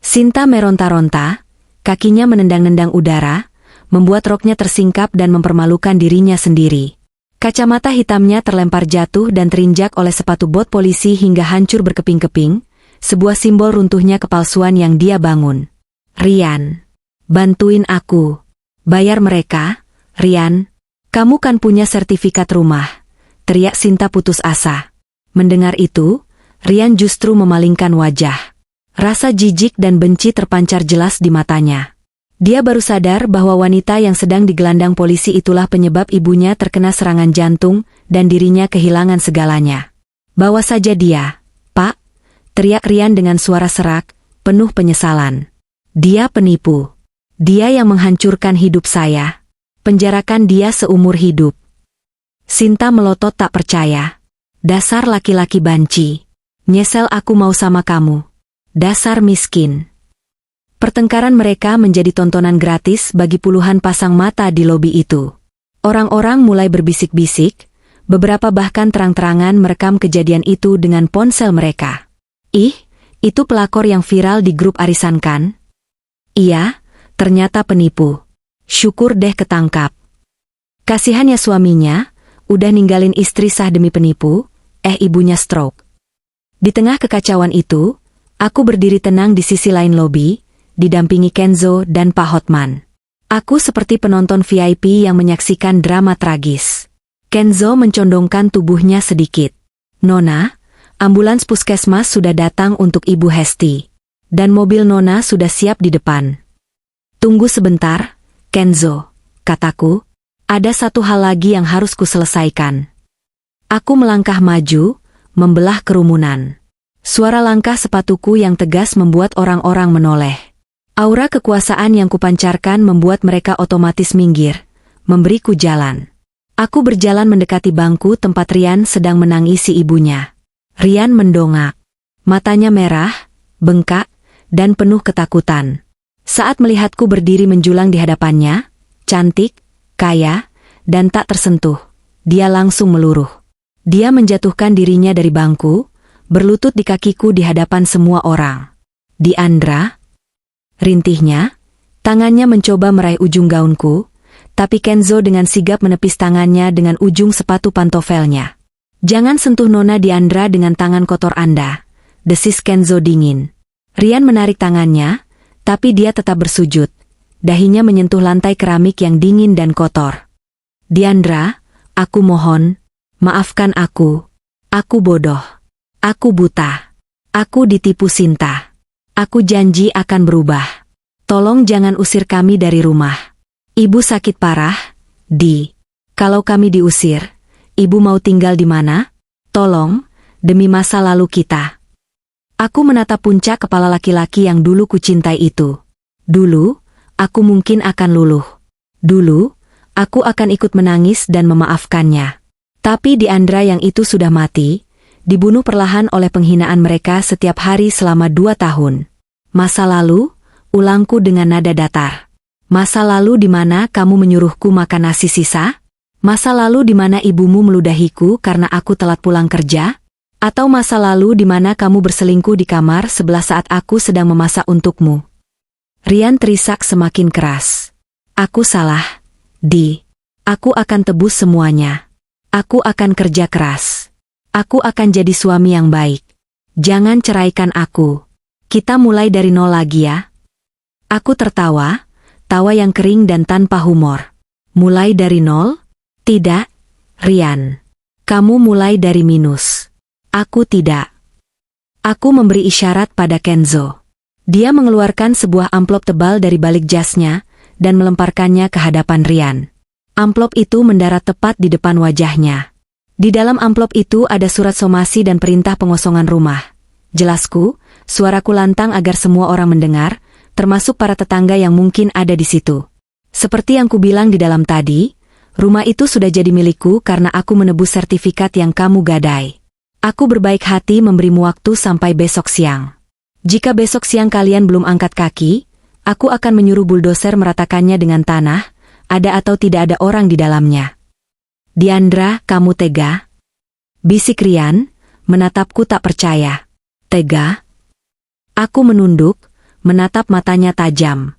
Sinta meronta-ronta, kakinya menendang-nendang udara, membuat roknya tersingkap dan mempermalukan dirinya sendiri. Kacamata hitamnya terlempar jatuh dan terinjak oleh sepatu bot polisi hingga hancur berkeping-keping, sebuah simbol runtuhnya kepalsuan yang dia bangun. Rian, bantuin aku. Bayar mereka, Rian. Kamu kan punya sertifikat rumah, teriak Sinta putus asa. Mendengar itu, Rian justru memalingkan wajah. Rasa jijik dan benci terpancar jelas di matanya. Dia baru sadar bahwa wanita yang sedang digelandang polisi itulah penyebab ibunya terkena serangan jantung dan dirinya kehilangan segalanya. Bawa saja dia, Pak, teriak Rian dengan suara serak, penuh penyesalan. Dia penipu. Dia yang menghancurkan hidup saya. Penjarakan dia seumur hidup. Sinta melotot tak percaya. Dasar laki-laki banci. Nyesel aku mau sama kamu. Dasar miskin. Pertengkaran mereka menjadi tontonan gratis bagi puluhan pasang mata di lobi itu. Orang-orang mulai berbisik-bisik, beberapa bahkan terang-terangan merekam kejadian itu dengan ponsel mereka. Ih, itu pelakor yang viral di grup arisan kan? Iya, ternyata penipu. Syukur deh ketangkap. Kasihannya suaminya, udah ninggalin istri sah demi penipu, ibunya stroke. Di tengah kekacauan itu, aku berdiri tenang di sisi lain lobi, didampingi Kenzo dan Pak Hotman. Aku seperti penonton VIP yang menyaksikan drama tragis. Kenzo mencondongkan tubuhnya sedikit. Nona, ambulans puskesmas sudah datang untuk Ibu Hesti. Dan mobil Nona sudah siap di depan. Tunggu sebentar, Kenzo, kataku. Ada satu hal lagi yang harus kuselesaikan. Aku melangkah maju, membelah kerumunan. Suara langkah sepatuku yang tegas membuat orang-orang menoleh. Aura kekuasaan yang kupancarkan membuat mereka otomatis minggir, memberiku jalan. Aku berjalan mendekati bangku tempat Rian sedang menangisi ibunya. Rian mendongak. Matanya merah, bengkak, dan penuh ketakutan. Saat melihatku berdiri menjulang di hadapannya, cantik, kaya, dan tak tersentuh, dia langsung meluruh. Dia menjatuhkan dirinya dari bangku, berlutut di kakiku di hadapan semua orang. Diandra? Rintihnya, tangannya mencoba meraih ujung gaunku, tapi Kenzo dengan sigap menepis tangannya dengan ujung sepatu pantofelnya. Jangan sentuh Nona Diandra dengan tangan kotor Anda, desis Kenzo dingin. Rian menarik tangannya, tapi dia tetap bersujud. Dahinya menyentuh lantai keramik yang dingin dan kotor. Diandra, aku mohon, maafkan aku. Aku bodoh. Aku buta. Aku ditipu Sinta. Aku janji akan berubah. Tolong jangan usir kami dari rumah. Ibu sakit parah, Di. Kalau kami diusir, Ibu mau tinggal di mana? Tolong, demi masa lalu kita. Aku menatap puncak kepala laki-laki yang dulu kucintai itu. Dulu, aku mungkin akan luluh. Dulu, aku akan ikut menangis dan memaafkannya. Tapi Diandra yang itu sudah mati, dibunuh perlahan oleh penghinaan mereka setiap hari selama 2 tahun. Masa lalu, ulangku dengan nada datar. Masa lalu di mana kamu menyuruhku makan nasi sisa? Masa lalu di mana ibumu meludahiku karena aku telat pulang kerja? Atau masa lalu di mana kamu berselingkuh di kamar sebelah saat aku sedang memasak untukmu? Rian terisak semakin keras. Aku salah, Di. Aku akan tebus semuanya. Aku akan kerja keras. Aku akan jadi suami yang baik. Jangan ceraikan aku. Kita mulai dari nol lagi ya. Aku tertawa, tawa yang kering dan tanpa humor. Mulai dari nol? Tidak, Rian. Kamu mulai dari minus. Aku tidak. Aku memberi isyarat pada Kenzo. Dia mengeluarkan sebuah amplop tebal dari balik jasnya dan melemparkannya ke hadapan Rian. Amplop itu mendarat tepat di depan wajahnya. Di dalam amplop itu ada surat somasi dan perintah pengosongan rumah. Jelasku, suaraku lantang agar semua orang mendengar, termasuk para tetangga yang mungkin ada di situ. Seperti yang kubilang di dalam tadi, rumah itu sudah jadi milikku karena aku menebus sertifikat yang kamu gadai. Aku berbaik hati memberimu waktu sampai besok siang. Jika besok siang kalian belum angkat kaki, aku akan menyuruh buldoser meratakannya dengan tanah, ada atau tidak ada orang di dalamnya. Diandra, kamu tega? Bisik Rian, menatapku tak percaya. Tega? Aku menunduk, menatap matanya tajam.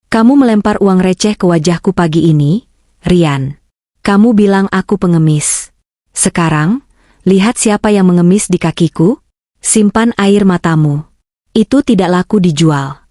Kamu melempar uang receh ke wajahku pagi ini, Rian. Kamu bilang aku pengemis. Sekarang, lihat siapa yang mengemis di kakiku. Simpan air matamu. Itu tidak laku dijual.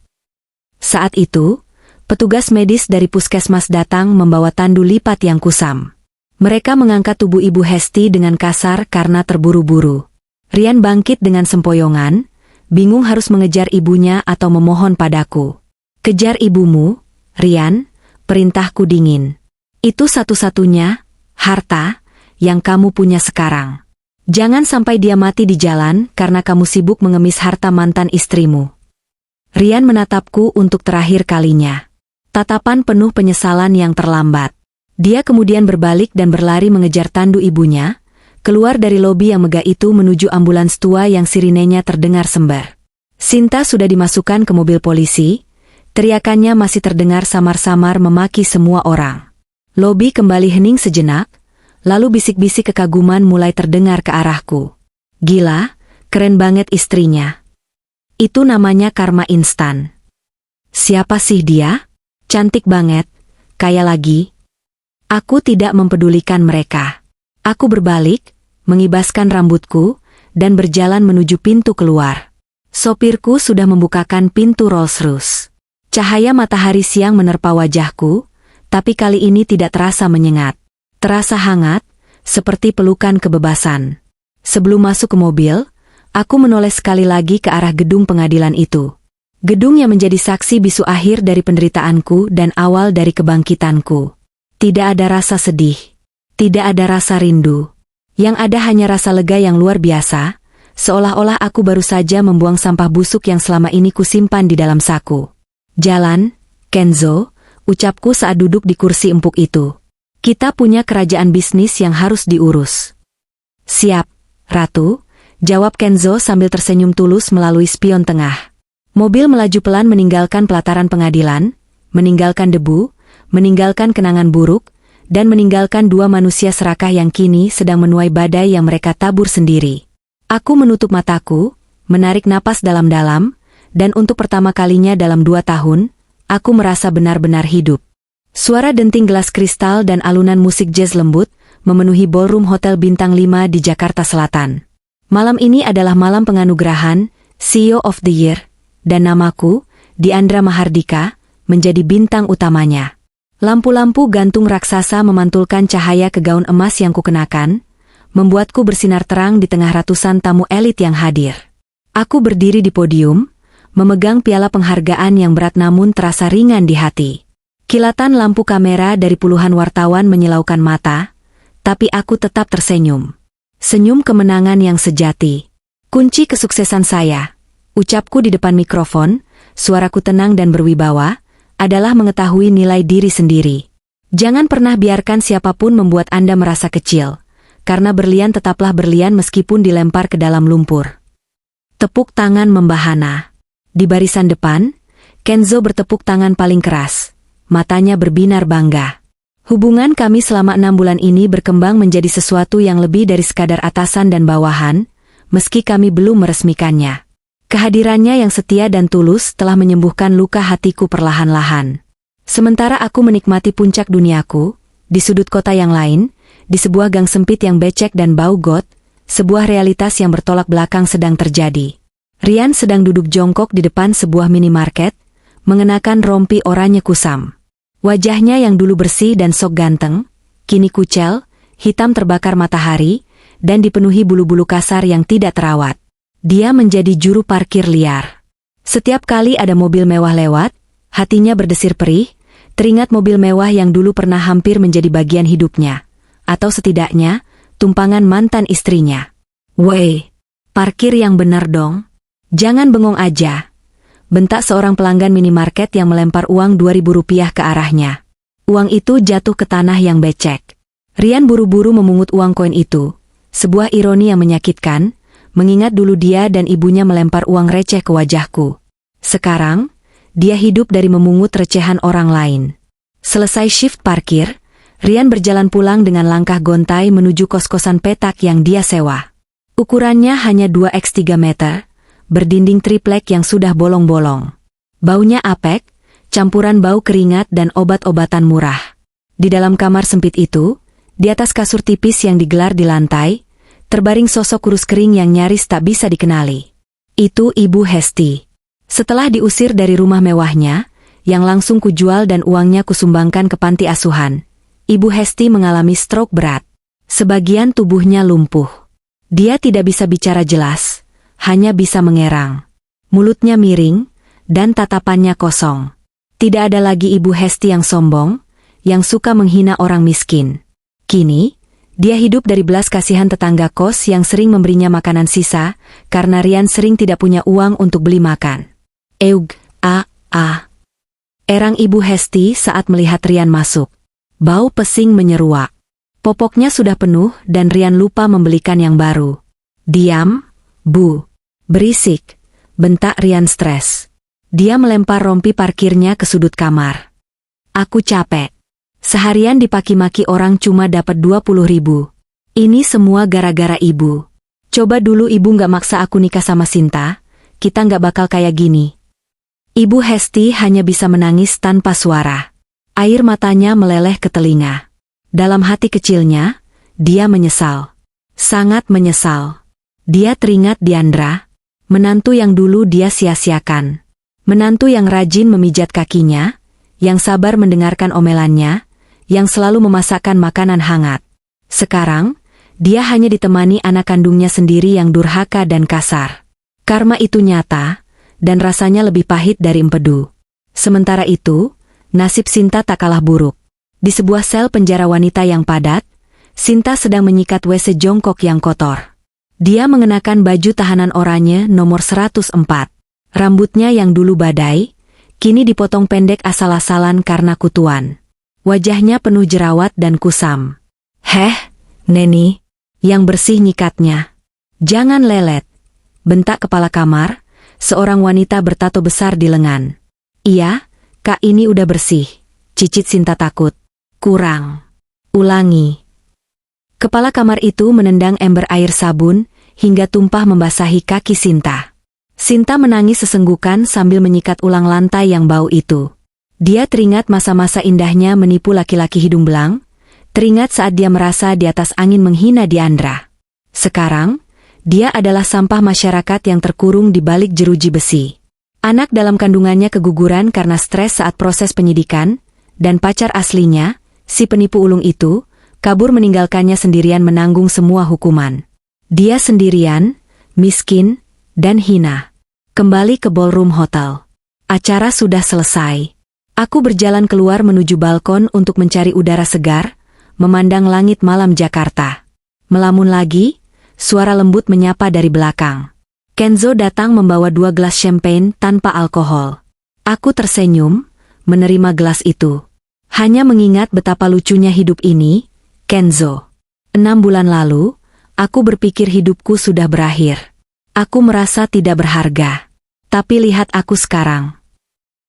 Saat itu, petugas medis dari puskesmas datang membawa tandu lipat yang kusam. Mereka mengangkat tubuh Ibu Hesti dengan kasar karena terburu-buru. Rian bangkit dengan sempoyongan, bingung harus mengejar ibunya atau memohon padaku. Kejar ibumu, Rian, perintahku dingin. Itu satu-satunya harta yang kamu punya sekarang. Jangan sampai dia mati di jalan karena kamu sibuk mengemis harta mantan istrimu. Rian menatapku untuk terakhir kalinya. Tatapan penuh penyesalan yang terlambat. Dia kemudian berbalik dan berlari mengejar tandu ibunya, keluar dari lobi yang megah itu menuju ambulans tua yang sirinenya terdengar sembar. Sinta sudah dimasukkan ke mobil polisi, teriakannya masih terdengar samar-samar memaki semua orang. Lobi kembali hening sejenak, lalu bisik-bisik kekaguman mulai terdengar ke arahku. Gila, keren banget istrinya. Itu namanya karma instan. Siapa sih dia? Cantik banget, kaya lagi. Aku tidak mempedulikan mereka. Aku berbalik, mengibaskan rambutku, dan berjalan menuju pintu keluar. Sopirku sudah membukakan pintu Rolls-Royce. Cahaya matahari siang menerpa wajahku, tapi kali ini tidak terasa menyengat. Terasa hangat, seperti pelukan kebebasan. Sebelum masuk ke mobil, aku menoleh sekali lagi ke arah gedung pengadilan itu. Gedung yang menjadi saksi bisu akhir dari penderitaanku dan awal dari kebangkitanku. Tidak ada rasa sedih. Tidak ada rasa rindu. Yang ada hanya rasa lega yang luar biasa, seolah-olah aku baru saja membuang sampah busuk yang selama ini kusimpan di dalam saku. Jalan, Kenzo, ucapku saat duduk di kursi empuk itu. Kita punya kerajaan bisnis yang harus diurus. Siap, Ratu, jawab Kenzo sambil tersenyum tulus melalui spion tengah. Mobil melaju pelan meninggalkan pelataran pengadilan, meninggalkan debu, meninggalkan kenangan buruk, dan meninggalkan dua manusia serakah yang kini sedang menuai badai yang mereka tabur sendiri. Aku menutup mataku, menarik napas dalam-dalam, dan untuk pertama kalinya dalam 2 tahun, aku merasa benar-benar hidup. Suara denting gelas kristal dan alunan musik jazz lembut memenuhi ballroom Hotel Bintang 5 di Jakarta Selatan. Malam ini adalah malam penganugerahan CEO of the Year, dan namaku, Diandra Mahardika, menjadi bintang utamanya. Lampu-lampu gantung raksasa memantulkan cahaya ke gaun emas yang kukenakan, membuatku bersinar terang di tengah ratusan tamu elit yang hadir. Aku berdiri di podium, memegang piala penghargaan yang berat namun terasa ringan di hati. Kilatan lampu kamera dari puluhan wartawan menyilaukan mata, tapi aku tetap tersenyum. Senyum kemenangan yang sejati. Kunci kesuksesan saya, ucapku di depan mikrofon, suaraku tenang dan berwibawa, adalah mengetahui nilai diri sendiri. Jangan pernah biarkan siapapun membuat Anda merasa kecil, karena berlian tetaplah berlian meskipun dilempar ke dalam lumpur. Tepuk tangan membahana. Di barisan depan, Kenzo bertepuk tangan paling keras. Matanya berbinar bangga. Hubungan kami selama 6 bulan ini berkembang menjadi sesuatu yang lebih dari sekadar atasan dan bawahan, meski kami belum meresmikannya. Kehadirannya yang setia dan tulus telah menyembuhkan luka hatiku perlahan-lahan. Sementara aku menikmati puncak duniaku, di sudut kota yang lain, di sebuah gang sempit yang becek dan bau got, sebuah realitas yang bertolak belakang sedang terjadi. Rian sedang duduk jongkok di depan sebuah minimarket, mengenakan rompi oranye kusam. Wajahnya yang dulu bersih dan sok ganteng, kini kucel, hitam terbakar matahari, dan dipenuhi bulu-bulu kasar yang tidak terawat. Dia menjadi juru parkir liar. Setiap kali ada mobil mewah lewat, hatinya berdesir perih, teringat mobil mewah yang dulu pernah hampir menjadi bagian hidupnya, atau setidaknya, tumpangan mantan istrinya. Woi, parkir yang benar dong. Jangan bengong aja. Bentak seorang pelanggan minimarket yang melempar uang Rp2.000 ke arahnya. Uang itu jatuh ke tanah yang becek. Rian buru-buru memungut uang koin itu, sebuah ironi yang menyakitkan, mengingat dulu dia dan ibunya melempar uang receh ke wajahku. Sekarang, dia hidup dari memungut recehan orang lain. Selesai shift parkir, Rian berjalan pulang dengan langkah gontai menuju kos-kosan petak yang dia sewa. Ukurannya hanya 2x3 meter, berdinding triplek yang sudah bolong-bolong. Baunya apek, campuran bau keringat dan obat-obatan murah. Di dalam kamar sempit itu, di atas kasur tipis yang digelar di lantai, terbaring sosok kurus kering yang nyaris tak bisa dikenali. Itu Ibu Hesti. Setelah diusir dari rumah mewahnya, yang langsung kujual dan uangnya kusumbangkan ke panti asuhan, Ibu Hesti mengalami stroke berat. Sebagian tubuhnya lumpuh. Dia tidak bisa bicara jelas, hanya bisa mengerang. Mulutnya miring, dan tatapannya kosong. Tidak ada lagi Ibu Hesti yang sombong, yang suka menghina orang miskin. Kini, dia hidup dari belas kasihan tetangga kos yang sering memberinya makanan sisa, karena Rian sering tidak punya uang untuk beli makan. Eug, Erang Ibu Hesti saat melihat Rian masuk. Bau pesing menyeruak. Popoknya sudah penuh dan Rian lupa membelikan yang baru. Diam, Bu. Berisik, bentak Rian stres. Dia melempar rompi parkirnya ke sudut kamar. Aku capek. Seharian dipaki-maki orang cuma dapat 20.000. Ini semua gara-gara ibu. Coba dulu ibu nggak maksa aku nikah sama Sinta, kita nggak bakal kayak gini. Ibu Hesti hanya bisa menangis tanpa suara. Air matanya meleleh ke telinga. Dalam hati kecilnya, dia menyesal. Sangat menyesal. Dia teringat Diandra, menantu yang dulu dia sia-siakan. Menantu yang rajin memijat kakinya, yang sabar mendengarkan omelannya, yang selalu memasakkan makanan hangat. Sekarang, dia hanya ditemani anak kandungnya sendiri yang durhaka dan kasar. Karma itu nyata, dan rasanya lebih pahit dari empedu. Sementara itu, nasib Sinta tak kalah buruk. Di sebuah sel penjara wanita yang padat, Sinta sedang menyikat WC jongkok yang kotor. Dia mengenakan baju tahanan oranye nomor 104. Rambutnya yang dulu badai, kini dipotong pendek asal-asalan karena kutuan. Wajahnya penuh jerawat dan kusam. Heh, Neni, yang bersih nyikatnya. Jangan lelet, bentak kepala kamar, seorang wanita bertato besar di lengan. Iya, Kak ini udah bersih, cicit Sinta takut. Kurang. Ulangi. Kepala kamar itu menendang ember air sabun, hingga tumpah membasahi kaki Sinta. Sinta menangis sesenggukan sambil menyikat ulang lantai yang bau itu. Dia teringat masa-masa indahnya menipu laki-laki hidung belang, teringat saat dia merasa di atas angin menghina Diandra. Sekarang, dia adalah sampah masyarakat yang terkurung di balik jeruji besi. Anak dalam kandungannya keguguran karena stres saat proses penyidikan, dan pacar aslinya, si penipu ulung itu, kabur meninggalkannya sendirian menanggung semua hukuman. Dia sendirian, miskin, dan hina. Kembali ke ballroom hotel. Acara sudah selesai. Aku berjalan keluar menuju balkon untuk mencari udara segar, memandang langit malam Jakarta. Melamun lagi, suara lembut menyapa dari belakang. Kenzo datang membawa 2 gelas champagne tanpa alkohol. Aku tersenyum, menerima gelas itu. Hanya mengingat betapa lucunya hidup ini, Kenzo. 6 bulan lalu, aku berpikir hidupku sudah berakhir. Aku merasa tidak berharga. Tapi lihat aku sekarang.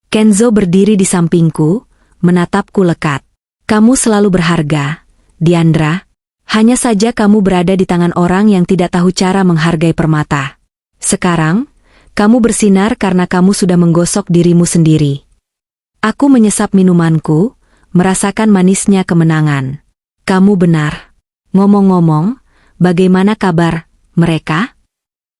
Kenzo berdiri di sampingku, menatapku lekat. Kamu selalu berharga, Diandra. Hanya saja kamu berada di tangan orang yang tidak tahu cara menghargai permata. Sekarang, kamu bersinar karena kamu sudah menggosok dirimu sendiri. Aku menyesap minumanku, merasakan manisnya kemenangan. Kamu benar. Ngomong-ngomong, bagaimana kabar mereka?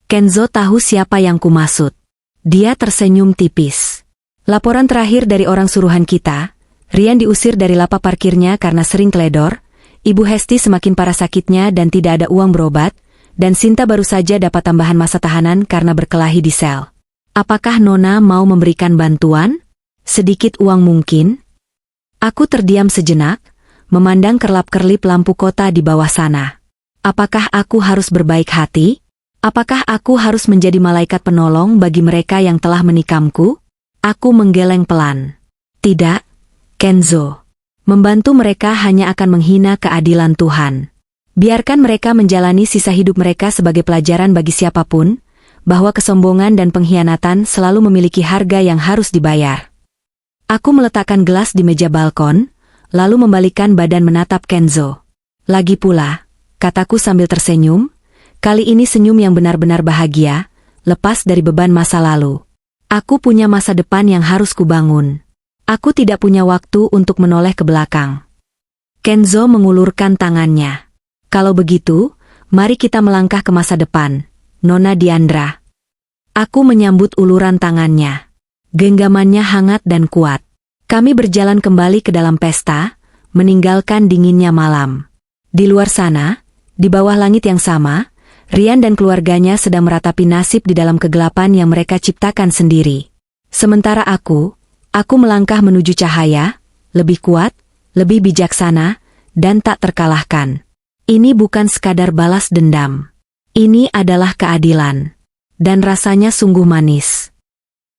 Kenzo tahu siapa yang kumaksud. Dia tersenyum tipis. Laporan terakhir dari orang suruhan kita, Rian diusir dari lapak parkirnya karena sering teledor, Ibu Hesti semakin parah sakitnya dan tidak ada uang berobat, dan Sinta baru saja dapat tambahan masa tahanan karena berkelahi di sel. Apakah Nona mau memberikan bantuan? Sedikit uang mungkin? Aku terdiam sejenak, memandang kerlap-kerlip lampu kota di bawah sana. Apakah aku harus berbaik hati? Apakah aku harus menjadi malaikat penolong bagi mereka yang telah menikamku? Aku menggeleng pelan. Tidak, Kenzo. Membantu mereka hanya akan menghina keadilan Tuhan. Biarkan mereka menjalani sisa hidup mereka sebagai pelajaran bagi siapapun, bahwa kesombongan dan pengkhianatan selalu memiliki harga yang harus dibayar. Aku meletakkan gelas di meja balkon, lalu membalikkan badan menatap Kenzo. Lagi pula, kataku sambil tersenyum, kali ini senyum yang benar-benar bahagia, lepas dari beban masa lalu. Aku punya masa depan yang harus kubangun. Aku tidak punya waktu untuk menoleh ke belakang. Kenzo mengulurkan tangannya. Kalau begitu, mari kita melangkah ke masa depan, Nona Diandra. Aku menyambut uluran tangannya. Genggamannya hangat dan kuat. Kami berjalan kembali ke dalam pesta, meninggalkan dinginnya malam. Di luar sana, di bawah langit yang sama, Rian dan keluarganya sedang meratapi nasib di dalam kegelapan yang mereka ciptakan sendiri. Sementara aku melangkah menuju cahaya, lebih kuat, lebih bijaksana, dan tak terkalahkan. Ini bukan sekadar balas dendam. Ini adalah keadilan. Dan rasanya sungguh manis.